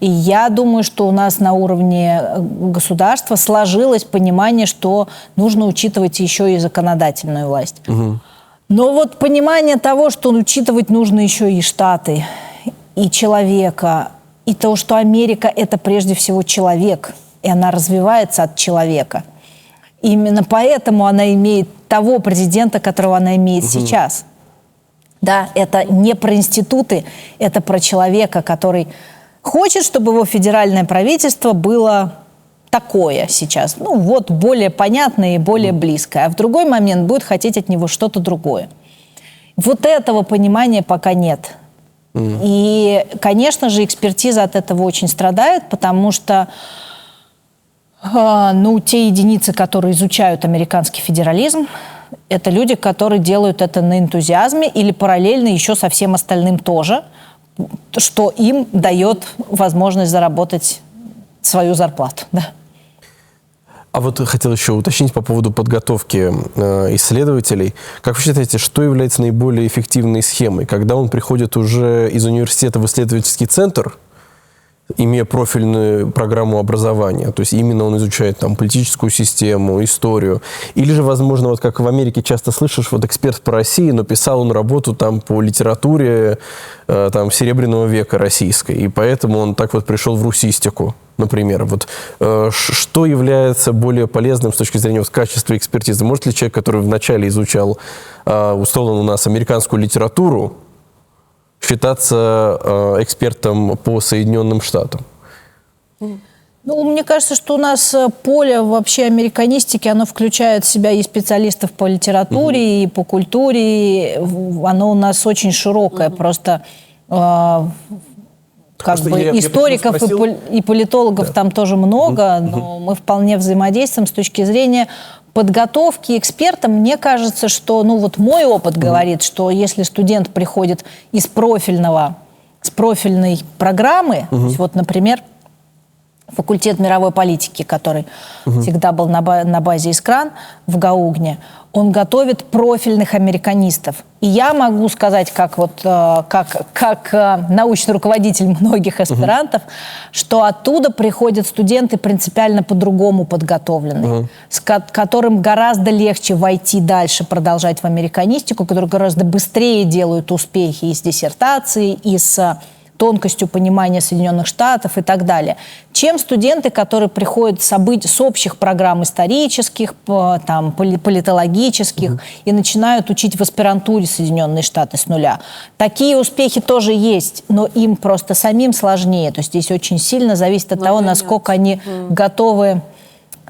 И я думаю, что у нас на уровне государства сложилось понимание, что нужно учитывать еще и законодательную власть. Но вот понимание того, что учитывать нужно еще и Штаты, и человека, и то, что Америка – это прежде всего человек, и она развивается от человека. Именно поэтому она имеет того президента, которого она имеет сейчас. Да, это не про институты, это про человека, который хочет, чтобы его федеральное правительство было такое сейчас. Ну вот, более понятное и более близкое. А в другой момент будет хотеть от него что-то другое. Вот этого понимания пока нет. И, конечно же, экспертиза от этого очень страдает, потому что те единицы, которые изучают американский федерализм, это люди, которые делают это на энтузиазме или параллельно еще со всем остальным тоже, что им дает возможность заработать свою зарплату. Да. А вот хотел еще уточнить по поводу подготовки исследователей. Как вы считаете, что является наиболее эффективной схемой? Когда он приходит уже из университета в исследовательский центр, имея профильную программу образования, то есть именно он изучает там политическую систему, историю, или же, возможно, вот как в Америке часто слышишь, вот эксперт по России, но писал он работу там по литературе там Серебряного века российской, и поэтому он так вот пришел в русистику, например. Вот что является более полезным с точки зрения вот качества экспертизы? Может ли человек, который вначале изучал, условно, у нас американскую литературу, считаться экспертом по Соединенным Штатам? Ну, мне кажется, что у нас поле вообще американистики, оно включает в себя и специалистов по литературе, и по культуре. Оно у нас очень широкое. Просто историков и политологов там тоже много, но мы вполне взаимодействуем с точки зрения подготовки экспертам. Мне кажется, что, мой опыт говорит, что если студент приходит с профильной программы, то есть, например, факультет мировой политики, который всегда был на базе Искран в Гаугне, он готовит профильных американистов. И я могу сказать, как научный руководитель многих аспирантов, что оттуда приходят студенты принципиально по-другому подготовленные, с которым гораздо легче войти дальше, продолжать в американистику, которые гораздо быстрее делают успехи и с диссертацией, и с тонкостью понимания Соединенных Штатов и так далее, чем студенты, которые приходят с общих программ исторических, политологических и начинают учить в аспирантуре Соединенные Штаты с нуля. Такие успехи тоже есть, но им просто самим сложнее. То есть здесь очень сильно зависит от того, насколько они готовы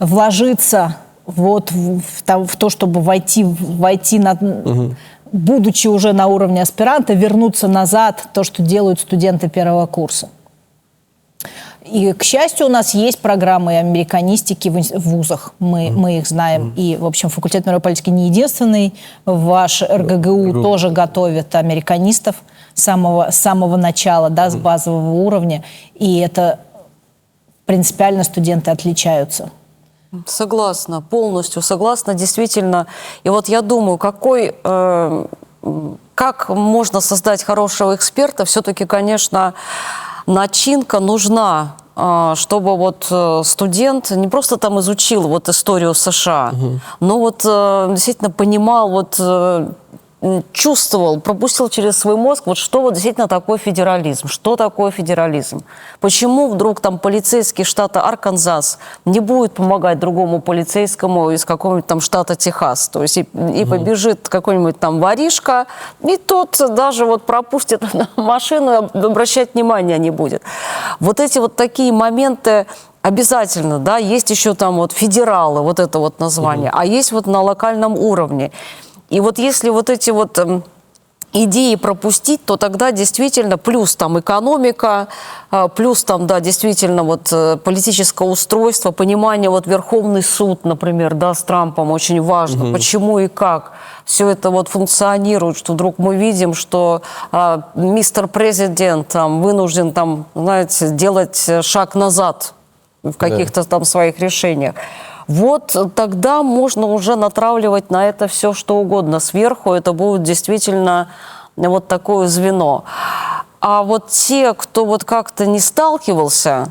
вложиться в то, чтобы войти будучи уже на уровне аспиранта, вернуться назад, то, что делают студенты первого курса. И, к счастью, у нас есть программы американистики в вузах. Мы их знаем. И, в общем, факультет мировой политики не единственный. Ваш РГГУ тоже готовит американистов с самого начала, с базового уровня. И это принципиально студенты отличаются. Согласна, полностью согласна, действительно. И вот я думаю, какой как можно создать хорошего эксперта, все-таки, конечно, начинка нужна, чтобы вот студент не просто там изучил вот историю США, но вот действительно понимал, вот чувствовал, пропустил через свой мозг, вот что вот действительно такое федерализм, что такое федерализм. Почему вдруг там полицейский штата Арканзас не будет помогать другому полицейскому из какого-нибудь там штата Техас, то есть и побежит какой-нибудь там воришка, и тот даже вот пропустит машину и обращать внимания не будет. Вот эти вот такие моменты обязательно, да, есть еще там вот федералы, вот это вот название, а есть вот на локальном уровне. И вот если вот эти вот идеи пропустить, то тогда действительно плюс там экономика, плюс там, да, действительно вот политическое устройство, понимание, вот Верховный суд, например, да, с Трампом очень важно, почему и как все это вот функционирует, что вдруг мы видим, что мистер президент там вынужден там, знаете, делать шаг назад в каких-то там своих решениях. Вот тогда можно уже натравливать на это все, что угодно сверху. Это будет действительно вот такое звено. А вот те, кто вот как-то не сталкивался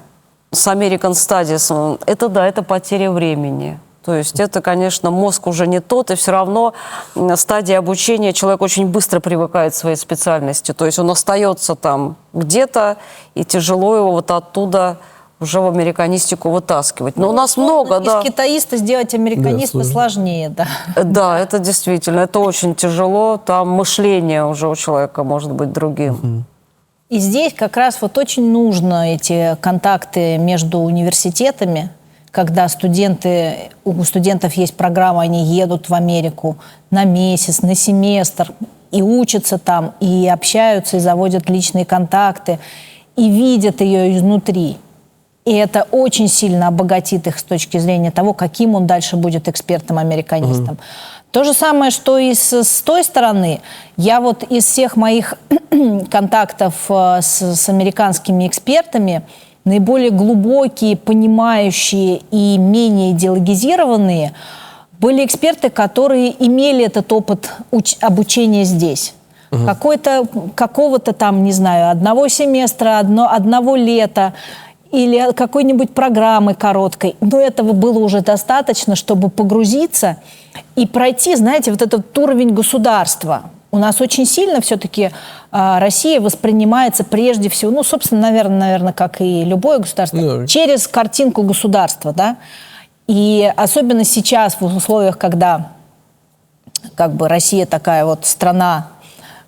с American Studies, это да, это потеря времени. То есть это, конечно, мозг уже не тот, и все равно на стадии обучения человек очень быстро привыкает к своей специальности. То есть он остается там где-то, и тяжело его вот оттуда уже в американистику вытаскивать. Но у нас много, да. Из китаиста сделать американиста сложнее, да. Да, это действительно, это очень тяжело. Там мышление уже у человека может быть другим. И здесь как раз вот очень нужно эти контакты между университетами, когда у студентов есть программа, они едут в Америку на месяц, на семестр, и учатся там, и общаются, и заводят личные контакты, и видят ее изнутри. И это очень сильно обогатит их с точки зрения того, каким он дальше будет экспертом-американистом. То же самое, что и с той стороны. Я вот из всех моих контактов с американскими экспертами наиболее глубокие, понимающие и менее идеологизированные были эксперты, которые имели этот опыт обучения здесь. Какого-то там, не знаю, одного семестра, одного лета, или какой-нибудь программы короткой. Но этого было уже достаточно, чтобы погрузиться и пройти, знаете, вот этот уровень государства. У нас очень сильно все-таки Россия воспринимается прежде всего, ну, собственно, наверное, как и любое государство, через картинку государства, да. И особенно сейчас, в условиях, когда как бы Россия такая вот страна,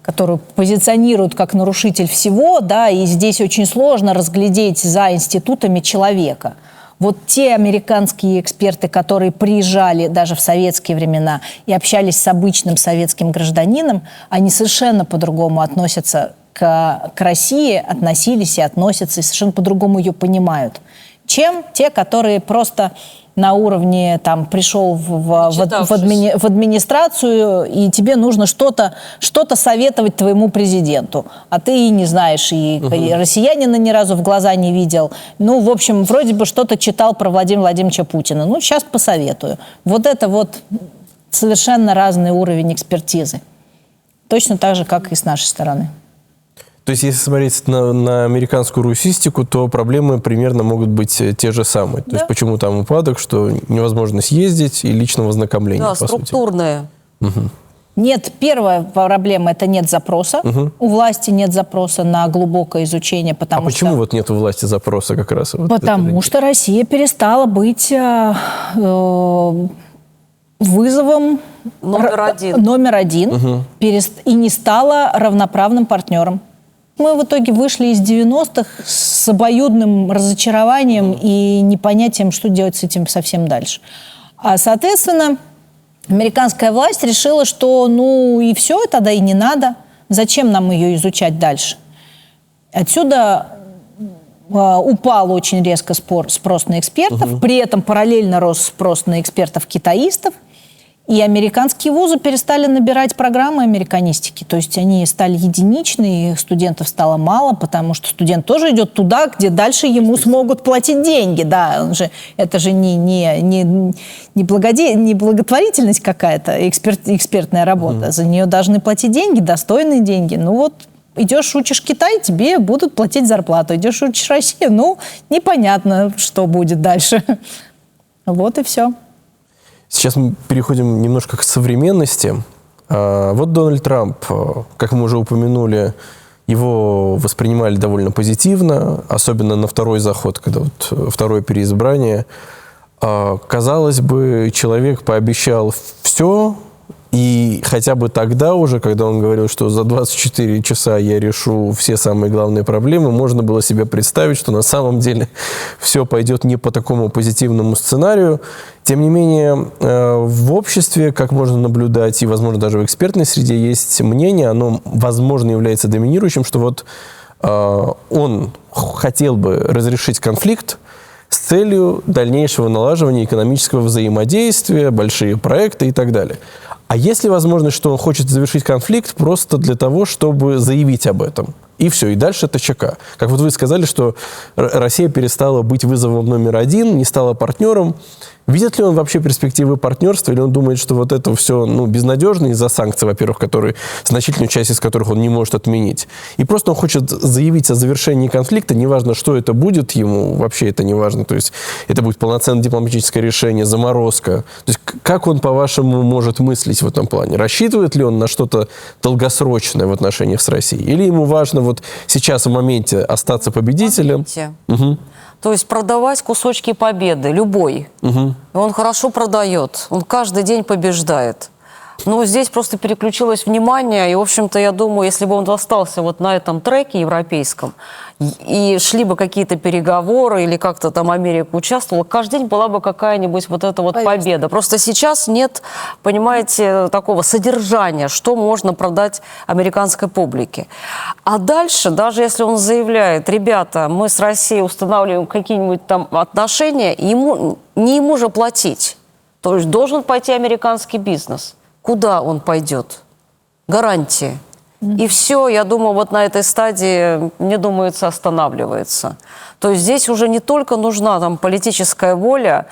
которую позиционируют как нарушитель всего, да, и здесь очень сложно разглядеть за институтами человека. Вот те американские эксперты, которые приезжали даже в советские времена и общались с обычным советским гражданином, они совершенно по-другому относятся к России, относились и относятся, и совершенно по-другому ее понимают, чем те, которые просто на уровне, там, пришел в администрацию, и тебе нужно что-то советовать твоему президенту. А ты и не знаешь, и россиянина ни разу в глаза не видел. Ну, в общем, вроде бы что-то читал про Владимира Владимировича Путина. Ну, сейчас посоветую. Вот это вот совершенно разный уровень экспертизы. Точно так же, как и с нашей стороны. То есть, если смотреть на американскую русистику, то проблемы примерно могут быть те же самые. То есть, почему там упадок, что невозможно съездить и личного ознакомления, Да, по структурные. Нет, первая проблема – это нет запроса. У власти нет запроса на глубокое изучение, потому что... почему вот нет у власти запроса как раз? Вот потому что Россия перестала быть вызовом номер один и не стала равноправным партнером. Мы в итоге вышли из 90-х с обоюдным разочарованием и непонятием, что делать с этим совсем дальше. А, соответственно, американская власть решила, что ну и все, тогда и не надо. Зачем нам ее изучать дальше? Отсюда упал очень резко спрос на экспертов, при этом параллельно рос спрос на экспертов-китаистов. И американские вузы перестали набирать программы американистики. То есть они стали единичные, студентов стало мало, потому что студент тоже идет туда, где дальше ему смогут платить деньги. Да, это же не благотворительность какая-то, экспертная работа. За нее должны платить деньги, достойные деньги. Ну вот, идешь, учишь Китай, тебе будут платить зарплату. Идешь, учишь Россию, ну, непонятно, что будет дальше. Вот и все. Сейчас мы переходим немножко к современности. Вот Дональд Трамп, как мы уже упомянули, его воспринимали довольно позитивно, особенно на второй заход, когда вот второе переизбрание. Казалось бы, человек пообещал все, и хотя бы тогда уже, когда он говорил, что за 24 часа я решу все самые главные проблемы, можно было себе представить, что на самом деле все пойдет не по такому позитивному сценарию. Тем не менее, в обществе, как можно наблюдать, и, возможно, даже в экспертной среде есть мнение, оно, возможно, является доминирующим, что вот он хотел бы разрешить конфликт с целью дальнейшего налаживания экономического взаимодействия, большие проекты и так далее. А есть ли возможность, что он хочет завершить конфликт просто для того, чтобы заявить об этом? И все, и дальше это ЧК. Как вот вы сказали, что Россия перестала быть вызовом номер один, не стала партнером. Видит ли он вообще перспективы партнерства, или он думает, что вот это все безнадежно из-за санкций, во-первых, значительную часть из которых он не может отменить. И просто он хочет заявить о завершении конфликта, неважно, что это будет ему, вообще это не важно. То есть это будет полноценное дипломатическое решение, заморозка. То есть как он, по-вашему, может мыслить в этом плане? Рассчитывает ли он на что-то долгосрочное в отношениях с Россией? Или ему важно вот сейчас в моменте остаться победителем? Угу. То есть продавать кусочки победы, любой. Угу. И он хорошо продает, он каждый день побеждает. Но здесь просто переключилось внимание, и, в общем-то, я думаю, если бы он остался вот на этом треке европейском, и шли бы какие-то переговоры, или как-то там Америка участвовала, каждый день была бы какая-нибудь вот эта вот победа. Просто сейчас нет, понимаете, такого содержания, что можно продать американской публике. А дальше, даже если он заявляет, ребята, мы с Россией устанавливаем какие-нибудь там отношения, не ему же платить. То есть должен пойти американский бизнес. Куда он пойдет? Гарантии. И все, я думаю, вот на этой стадии, мне думается, останавливается. То есть здесь уже не только нужна там политическая воля,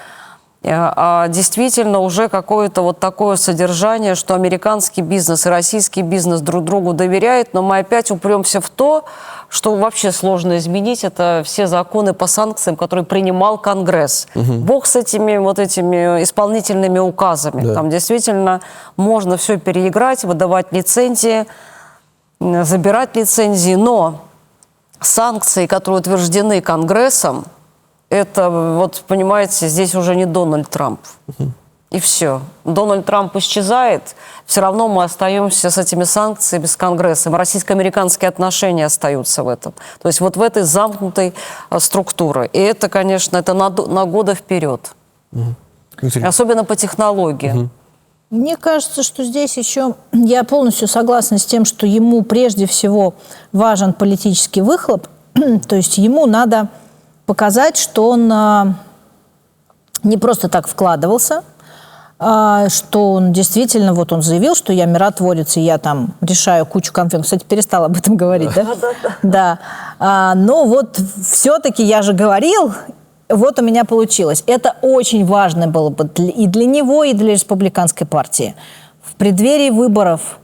а действительно уже какое-то вот такое содержание, что американский бизнес и российский бизнес друг другу доверяют, но мы опять упремся в то, что вообще сложно изменить, это все законы по санкциям, которые принимал Конгресс. Угу. Бог с этими вот этими исполнительными указами. Да. Там действительно можно все переиграть, выдавать лицензии, забирать лицензии, но санкции, которые утверждены Конгрессом, это, вот понимаете, здесь уже не Дональд Трамп. Угу. И все. Дональд Трамп исчезает, все равно мы остаемся с этими санкциями, с Конгрессом. Российско-американские отношения остаются в этом. То есть вот в этой замкнутой структуре. И это, конечно, это на годы вперед. Угу. Особенно по технологии. Угу. Мне кажется, что здесь еще... Я полностью согласна с тем, что ему прежде всего важен политический выхлоп. То есть ему надо показать, что он не просто так вкладывался, что он действительно, вот он заявил, что я миротворец, и я там решаю кучу конфликтов. Кстати, перестал об этом говорить, да? Да. Но вот все-таки я же говорил, вот у меня получилось. Это очень важно было бы и для него, и для республиканской партии. В преддверии выборов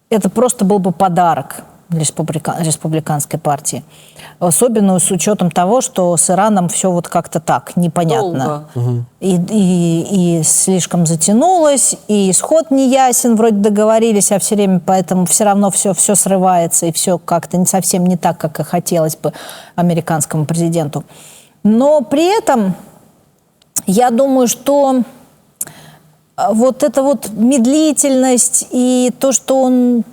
это просто был бы подарок для республиканской партии. Особенно с учетом того, что с Ираном все вот как-то так, непонятно. Угу. И слишком затянулось, и исход не ясен, вроде договорились, а все время поэтому все равно все срывается, и все как-то не совсем не так, как и хотелось бы американскому президенту. Но при этом я думаю, что вот эта вот медлительность и то, что он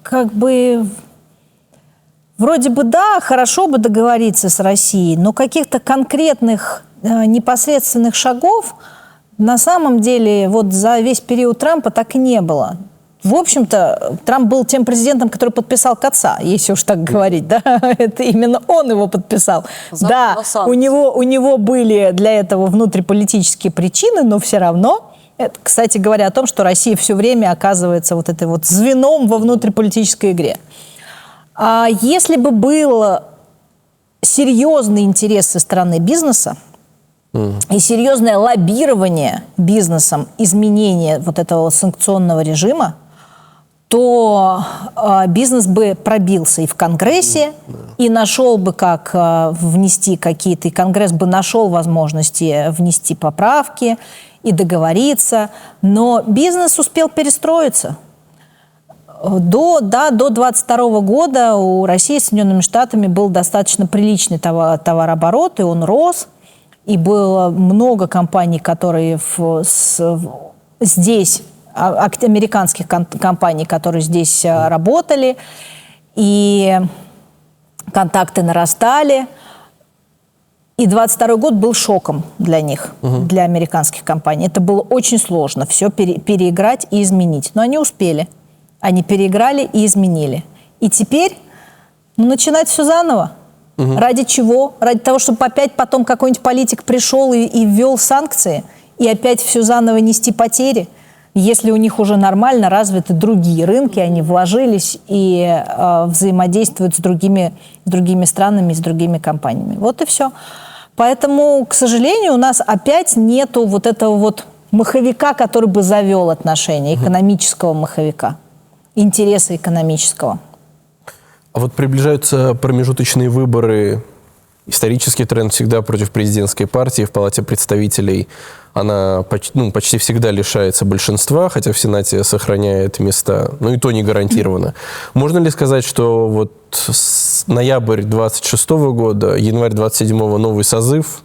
как бы вроде бы да, хорошо бы договориться с Россией, но каких-то конкретных непосредственных шагов на самом деле вот за весь период Трампа так и не было. В общем-то, Трамп был тем президентом, который подписал КАЦа, если уж так говорить, да, это именно он его подписал. Да, у него были для этого внутриполитические причины, но все равно Это, кстати говоря, о том, что Россия все время оказывается вот этой вот звеном во внутриполитической игре. А если бы был серьезный интерес со стороны бизнеса и серьезное лоббирование бизнесом изменения вот этого санкционного режима, то бизнес бы пробился и в Конгрессе, и нашел бы, как внести какие-то, и Конгресс бы нашел возможности внести поправки и договориться, но бизнес успел перестроиться. До 22 года у России с Соединенными Штатами был достаточно приличный товарооборот, и он рос, и было много компаний, которые здесь, американских компаний, которые здесь работали, и контакты нарастали. И 22 год был шоком для них, для американских компаний. Это было очень сложно все переиграть и изменить. Но они успели. Они переиграли и изменили. И теперь начинать все заново. Ради чего? Ради того, чтобы опять потом какой-нибудь политик пришел и ввел санкции, и опять все заново нести потери. Если у них уже нормально развиты другие рынки, они вложились и взаимодействуют с другими странами, с другими компаниями. Вот и все. Поэтому, к сожалению, у нас опять нету вот этого вот маховика, который бы завел отношения, экономического маховика, интереса экономического. А вот приближаются промежуточные выборы. Исторический тренд всегда против президентской партии. В Палате представителей она почти всегда лишается большинства, хотя в Сенате сохраняет места, и то не гарантированно. Можно ли сказать, что вот с ноябрь 26 года, январь 27 новый созыв,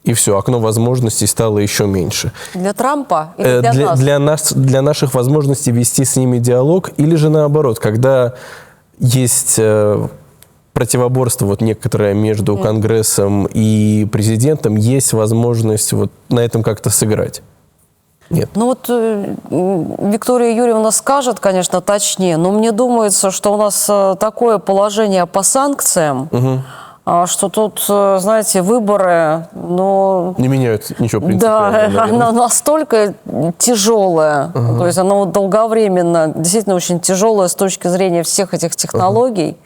и все, окно возможностей стало еще меньше? Для Трампа или для нас? Для наших возможностей вести с ними диалог, или же наоборот, когда есть противоборство вот некоторое между Конгрессом и президентом, есть возможность вот на этом как-то сыграть? Нет. Ну вот Виктория Юрьевна скажет, конечно, точнее, но мне думается, что у нас такое положение по санкциям, что тут, знаете, выборы, не меняют ничего принципиально. Да, она настолько тяжелая, то есть она вот долговременно, действительно очень тяжелая с точки зрения всех этих технологий,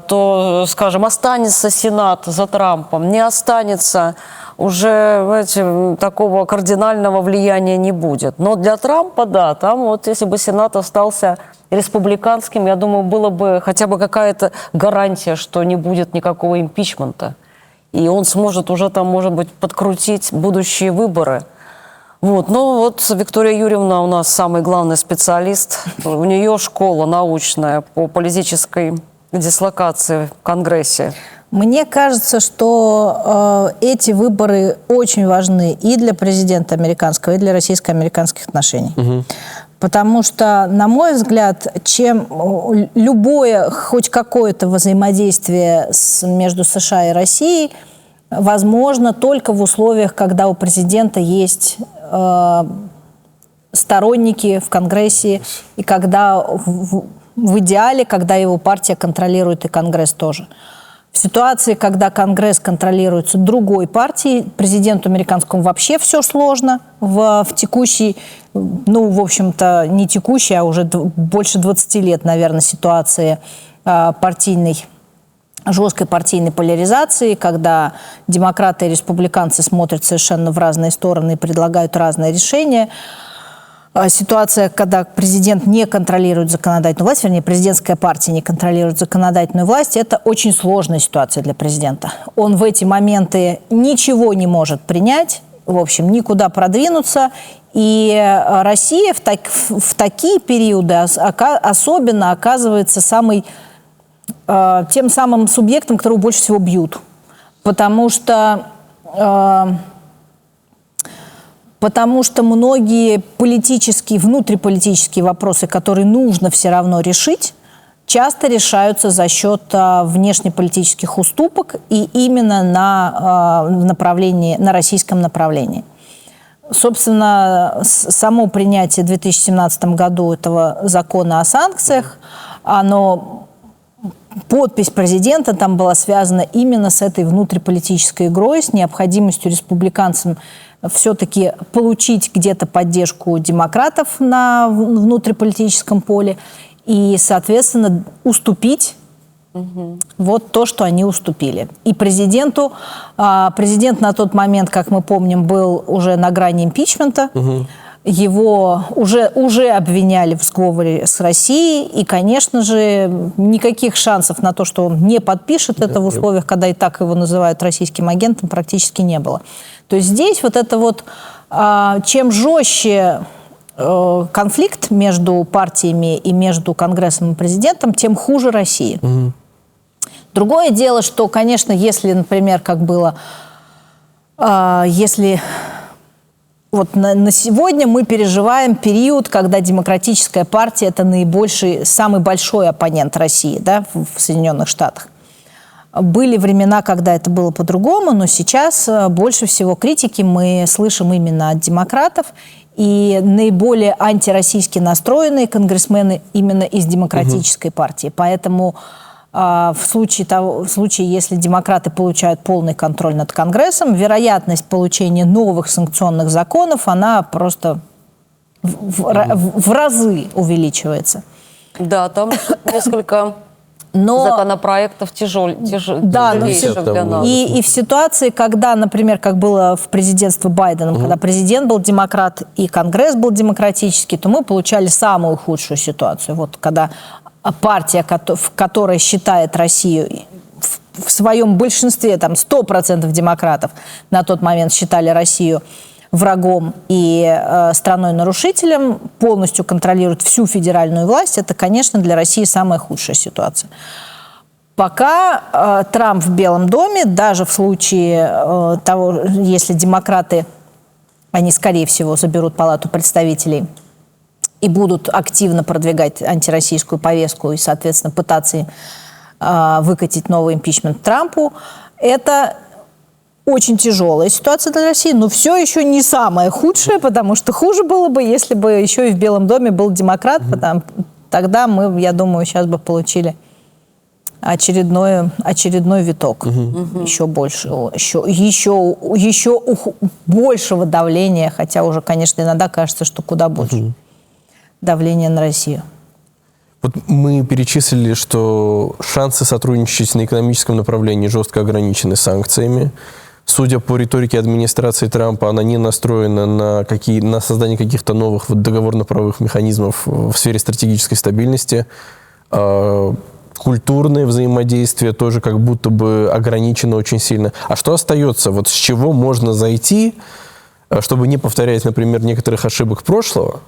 то, скажем, останется Сенат за Трампом, не останется, уже, знаете, такого кардинального влияния не будет. Но для Трампа, да, там вот если бы Сенат остался республиканским, я думаю, было бы хотя бы какая-то гарантия, что не будет никакого импичмента. И он сможет уже там, может быть, подкрутить будущие выборы. Вот. Но вот Виктория Юрьевна у нас самый главный специалист. У нее школа научная по политической дислокации в Конгрессе. Мне кажется, что эти выборы очень важны и для президента американского, и для российско-американских отношений. Потому что, на мой взгляд, чем любое, хоть какое-то взаимодействие между США и Россией возможно только в условиях, когда у президента есть сторонники в Конгрессе, и когда в идеале, когда его партия контролирует и Конгресс тоже. В ситуации, когда Конгресс контролируется другой партией, президенту американскому вообще все сложно. В текущей, в общем-то, не текущей, а уже больше 20 лет, наверное, ситуации жесткой партийной поляризации, когда демократы и республиканцы смотрят совершенно в разные стороны и предлагают разные решения. Ситуация, когда президент не контролирует законодательную власть, вернее, президентская партия не контролирует законодательную власть, это очень сложная ситуация для президента. Он в эти моменты ничего не может принять, в общем, никуда продвинуться. И Россия в такие периоды особенно оказывается тем самым субъектом, которого больше всего бьют. Потому что многие внутриполитические вопросы, которые нужно все равно решить, часто решаются за счет внешнеполитических уступок и именно на российском направлении. Собственно, само принятие в 2017 году этого закона о санкциях, подпись президента там была связана именно с этой внутриполитической игрой, с необходимостью республиканцам все-таки получить где-то поддержку демократов на внутриполитическом поле и, соответственно, уступить вот то, что они уступили. И президент на тот момент, как мы помним, был уже на грани импичмента. Его уже обвиняли в сговоре с Россией, и, конечно же, никаких шансов на то, что он не подпишет это в условиях, когда и так его называют российским агентом, практически не было. То есть здесь вот это вот, чем жестче конфликт между партиями и между Конгрессом и президентом, тем хуже России. Другое дело, что, конечно, если, например, как было, если вот на сегодня мы переживаем период, когда Демократическая партия – это самый большой оппонент России, да, в Соединенных Штатах. Были времена, когда это было по-другому, но сейчас больше всего критики мы слышим именно от демократов, и наиболее антироссийски настроенные конгрессмены именно из Демократической партии. Поэтому в случае, если демократы получают полный контроль над Конгрессом, вероятность получения новых санкционных законов, она просто в разы увеличивается. Да, там несколько законопроектов тяжелейших для нас. И в ситуации, когда, например, как было в президентстве Байдена, когда президент был демократ и Конгресс был демократический, то мы получали самую худшую ситуацию. Вот когда партия, которая считает Россию в своем большинстве, там 100% демократов на тот момент считали Россию врагом и страной-нарушителем, полностью контролирует всю федеральную власть, это, конечно, для России самая худшая ситуация. Пока Трамп в Белом доме, даже в случае того, если демократы, они, скорее всего, заберут Палату представителей и будут активно продвигать антироссийскую повестку и, соответственно, пытаться выкатить новый импичмент Трампу, это очень тяжелая ситуация для России, но все еще не самая худшая, потому что хуже было бы, если бы еще и в Белом доме был демократ, тогда мы, я думаю, сейчас бы получили очередной виток еще большего давления, хотя уже, конечно, иногда кажется, что куда больше давления на Россию. Вот мы перечислили, что шансы сотрудничать на экономическом направлении жестко ограничены санкциями. Судя по риторике администрации Трампа, она не настроена на создание каких-то новых договорно-правовых механизмов в сфере стратегической стабильности. Культурное взаимодействие тоже как будто бы ограничено очень сильно. А что остается? Вот с чего можно зайти, чтобы не повторять, например, некоторых ошибок прошлого,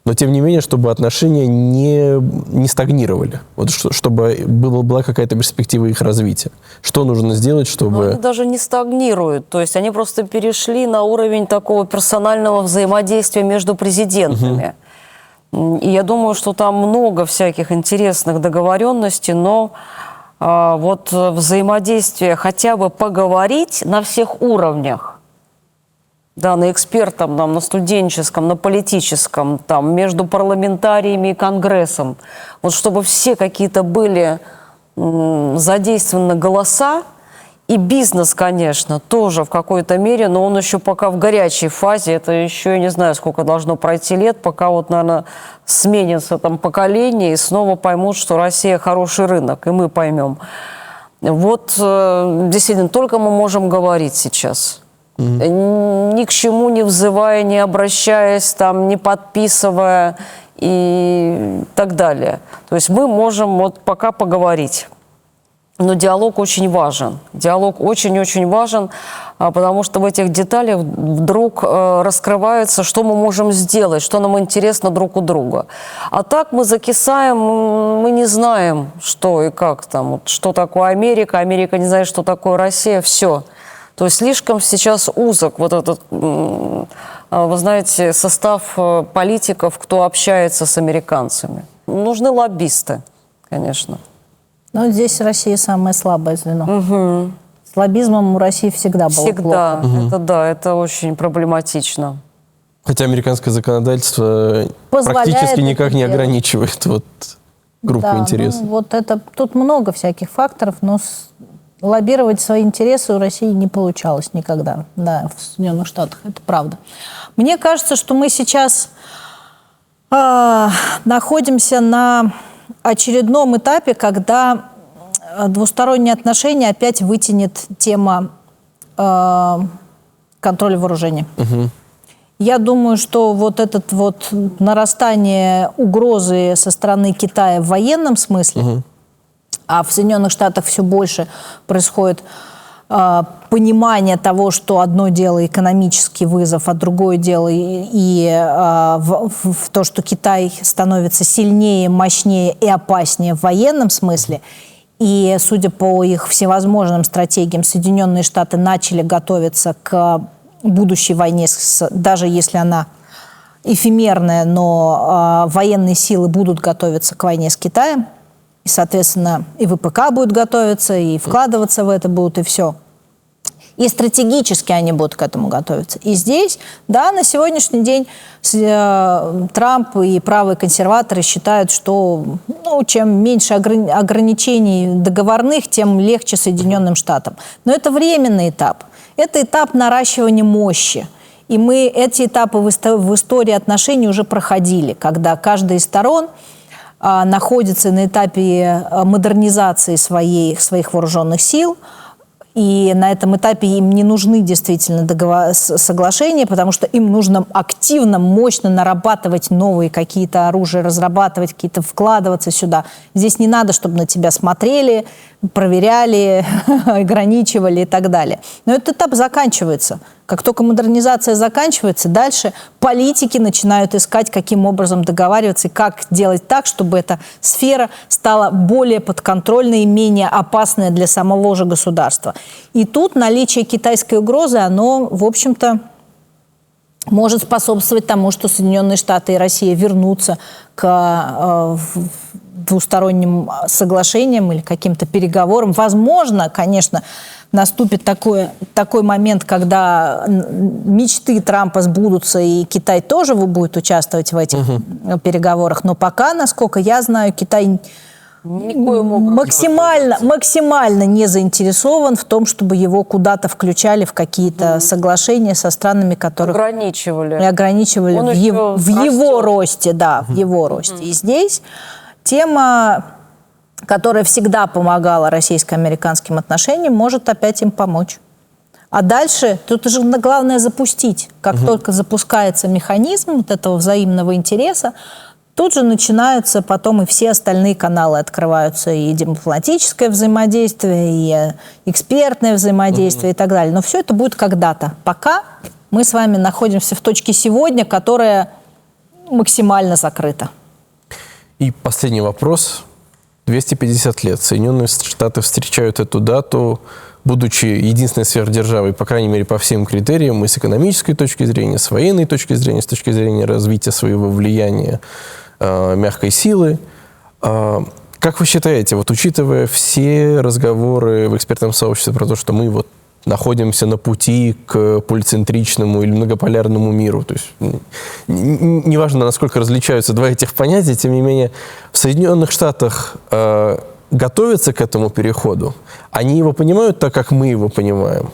но, тем не менее, чтобы отношения не стагнировали, вот, чтобы была какая-то перспектива их развития. Что нужно сделать, чтобы... Они даже не стагнируют, то есть они просто перешли на уровень такого персонального взаимодействия между президентами. И я думаю, что там много всяких интересных договоренностей, но вот взаимодействие, хотя бы поговорить на всех уровнях, да, на экспертном, на студенческом, на политическом, там, между парламентариями и Конгрессом. Вот чтобы все какие-то были задействованы голоса, и бизнес, конечно, тоже в какой-то мере, но он еще пока в горячей фазе, это еще, я не знаю, сколько должно пройти лет, пока вот, наверное, сменится там поколение, и снова поймут, что Россия хороший рынок, и мы поймем. Вот действительно, только мы можем говорить сейчас. Ни к чему не взывая, не обращаясь, там, не подписывая и так далее. То есть мы можем вот пока поговорить. Но диалог очень важен. Диалог очень-очень важен, потому что в этих деталях вдруг раскрывается, что мы можем сделать, что нам интересно друг у друга. А так мы закисаем, мы не знаем, что и как там, вот, что такое Америка, Америка не знает, что такое Россия, все. То есть слишком сейчас узок вот этот, вы знаете, состав политиков, кто общается с американцами. Нужны лоббисты, конечно. Но здесь Россия самое слабое звено. С лоббизмом у России всегда было плохо. Это да, это очень проблематично. Хотя американское законодательство практически никак не ограничивает вот группу интересов. Ну, вот это, тут много всяких факторов, но лоббировать свои интересы у России не получалось никогда, да, в Соединенных Штатах, это правда. Мне кажется, что мы сейчас находимся на очередном этапе, когда двусторонние отношения опять вытянет тема контроля вооружений. Я думаю, что вот это вот нарастание угрозы со стороны Китая в военном смысле, а в Соединенных Штатах все больше происходит понимание того, что одно дело экономический вызов, а другое дело в то, что Китай становится сильнее, мощнее и опаснее в военном смысле. И, судя по их всевозможным стратегиям, Соединенные Штаты начали готовиться к будущей войне, даже если она эфемерная, но военные силы будут готовиться к войне с Китаем. И, соответственно, и ВПК будет готовиться, и вкладываться в это будут, и все. И стратегически они будут к этому готовиться. И здесь, да, на сегодняшний день Трамп и правые консерваторы считают, что чем меньше ограничений договорных, тем легче Соединенным Штатам. Но это временный этап. Это этап наращивания мощи. И мы эти этапы в истории отношений уже проходили, когда каждая из сторон находится на этапе модернизации своих вооруженных сил, и на этом этапе им не нужны действительно соглашения, потому что им нужно активно, мощно нарабатывать новые какие-то оружия, разрабатывать какие-то, вкладываться сюда. Здесь не надо, чтобы на тебя смотрели, проверяли, ограничивали и так далее. Но этот этап заканчивается. Как только модернизация заканчивается, дальше политики начинают искать, каким образом договариваться и как делать так, чтобы эта сфера стала более подконтрольной и менее опасной для самого же государства. И тут наличие китайской угрозы, оно, в общем-то, может способствовать тому, что Соединенные Штаты и Россия вернутся к двусторонним соглашениям или каким-то переговорам. Возможно, конечно, наступит такой момент, когда мечты Трампа сбудутся, и Китай тоже будет участвовать в этих переговорах. Но пока, насколько я знаю, Китай максимально не заинтересован в том, чтобы его куда-то включали в какие-то соглашения со странами, которые ограничивали в его росте, да, в его росте. И здесь тема, которая всегда помогала российско-американским отношениям, может опять им помочь. А дальше тут же главное запустить. Как только запускается механизм вот этого взаимного интереса, тут же начинаются потом и все остальные каналы открываются, и дипломатическое взаимодействие, и экспертное взаимодействие и так далее. Но все это будет когда-то. Пока мы с вами находимся в точке сегодня, которая максимально закрыта. И последний вопрос. 250 лет. Соединенные Штаты встречают эту дату, будучи единственной сверхдержавой, по крайней мере, по всем критериям, и с экономической точки зрения, с военной точки зрения, с точки зрения развития своего влияния, мягкой силы. Как вы считаете, вот учитывая все разговоры в экспертном сообществе про то, что мы вот находимся на пути к полицентричному или многополярному миру, то есть неважно, насколько различаются два этих понятия, тем не менее, в Соединенных Штатах готовятся к этому переходу? Они его понимают так, как мы его понимаем?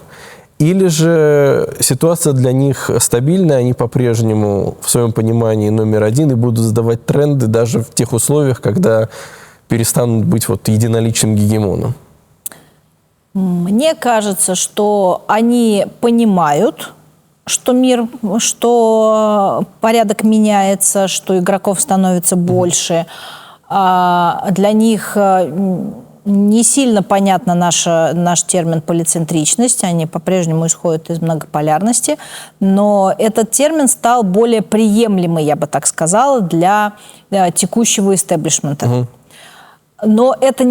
Или же ситуация для них стабильная, они по-прежнему в своем понимании номер один и будут задавать тренды даже в тех условиях, когда перестанут быть вот единоличным гегемоном? Мне кажется, что они понимают, что порядок меняется, что игроков становится больше. Для них не сильно понятно наш термин полицентричность, они по-прежнему исходят из многополярности, но этот термин стал более приемлемый, я бы так сказала, для текущего истеблишмента. Но это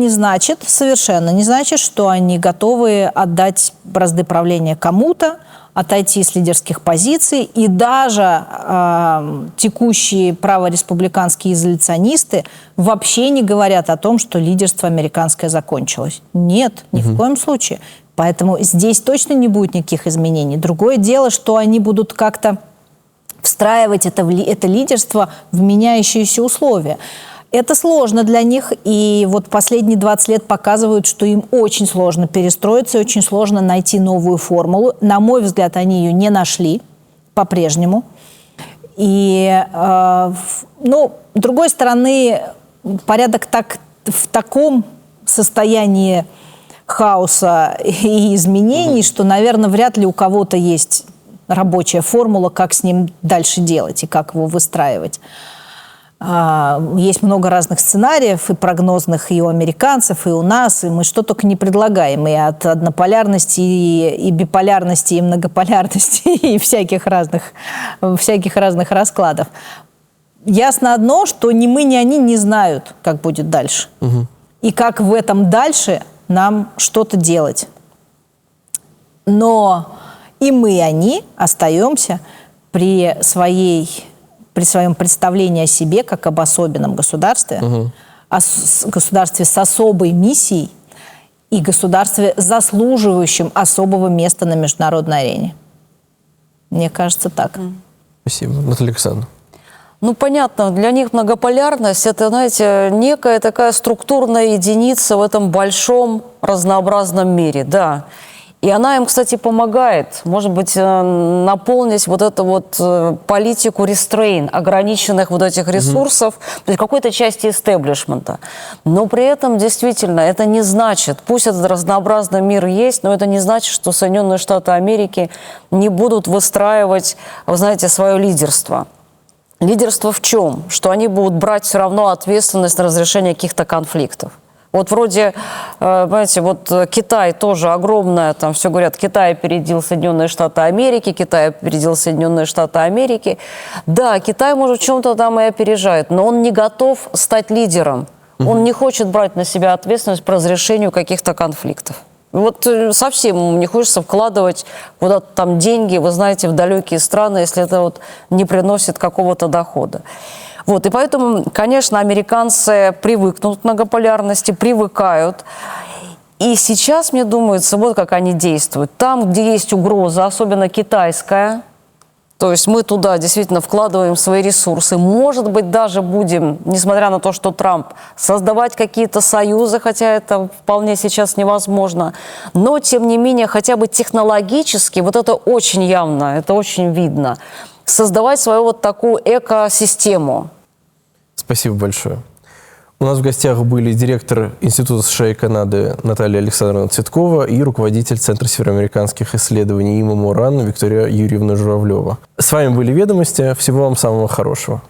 совершенно не значит, что они готовы отдать бразды правления кому-то, отойти с лидерских позиций, и даже текущие правореспубликанские изоляционисты вообще не говорят о том, что лидерство американское закончилось. Нет, ни в коем случае. Поэтому здесь точно не будет никаких изменений. Другое дело, что они будут как-то встраивать это лидерство в меняющиеся условия. Это сложно для них, и вот последние 20 лет показывают, что им очень сложно перестроиться, очень сложно найти новую формулу. На мой взгляд, они ее не нашли по-прежнему. И, с другой стороны, порядок в таком состоянии хаоса и изменений, что, наверное, вряд ли у кого-то есть рабочая формула, как с ним дальше делать и как его выстраивать. Есть много разных сценариев, и прогнозных, и у американцев, и у нас, и мы что только не предлагаем, и от однополярности, и биполярности, и многополярности, и всяких разных раскладов. Ясно одно, что ни мы, ни они не знают, как будет дальше. И как в этом дальше нам что-то делать. Но и мы, и они остаемся при своем представлении о себе как об особенном государстве, о государстве с особой миссией и государстве, заслуживающем особого места на международной арене. Мне кажется, так. Спасибо. Наталья Александровна. Ну, понятно, для них многополярность – это, знаете, некая такая структурная единица в этом большом разнообразном мире, да. И она им, кстати, помогает, может быть, наполнить вот эту вот политику restrain, ограниченных вот этих ресурсов, то есть какой-то части истеблишмента. Но при этом, действительно, это не значит, пусть этот разнообразный мир есть, но это не значит, что Соединенные Штаты Америки не будут выстраивать, вы знаете, свое лидерство. Лидерство в чем? Что они будут брать все равно ответственность на разрешение каких-то конфликтов. Вот вроде, понимаете, вот Китай тоже огромное, там все говорят, Китай опередил Соединенные Штаты Америки, Китай опередил Соединенные Штаты Америки. Да, Китай, может, в чем-то там и опережает, но он не готов стать лидером. Он не хочет брать на себя ответственность по разрешению каких-то конфликтов. Вот совсем не хочется вкладывать куда-то там деньги, вы знаете, в далекие страны, если это вот не приносит какого-то дохода. Вот, и поэтому, конечно, американцы привыкнут к многополярности, привыкают. И сейчас, мне думается, вот как они действуют. Там, где есть угроза, особенно китайская, то есть мы туда действительно вкладываем свои ресурсы. Может быть, даже будем, несмотря на то, что Трамп, создавать какие-то союзы, хотя это вполне сейчас невозможно. Но, тем не менее, хотя бы технологически, вот это очень явно, это очень видно, создавать свою вот такую экосистему. Спасибо большое. У нас в гостях были директор Института США и Канады Наталья Александровна Цветкова и руководитель Центра североамериканских исследований ИМА МОРАН Виктория Юрьевна Журавлева. С вами были «Ведомости». Всего вам самого хорошего.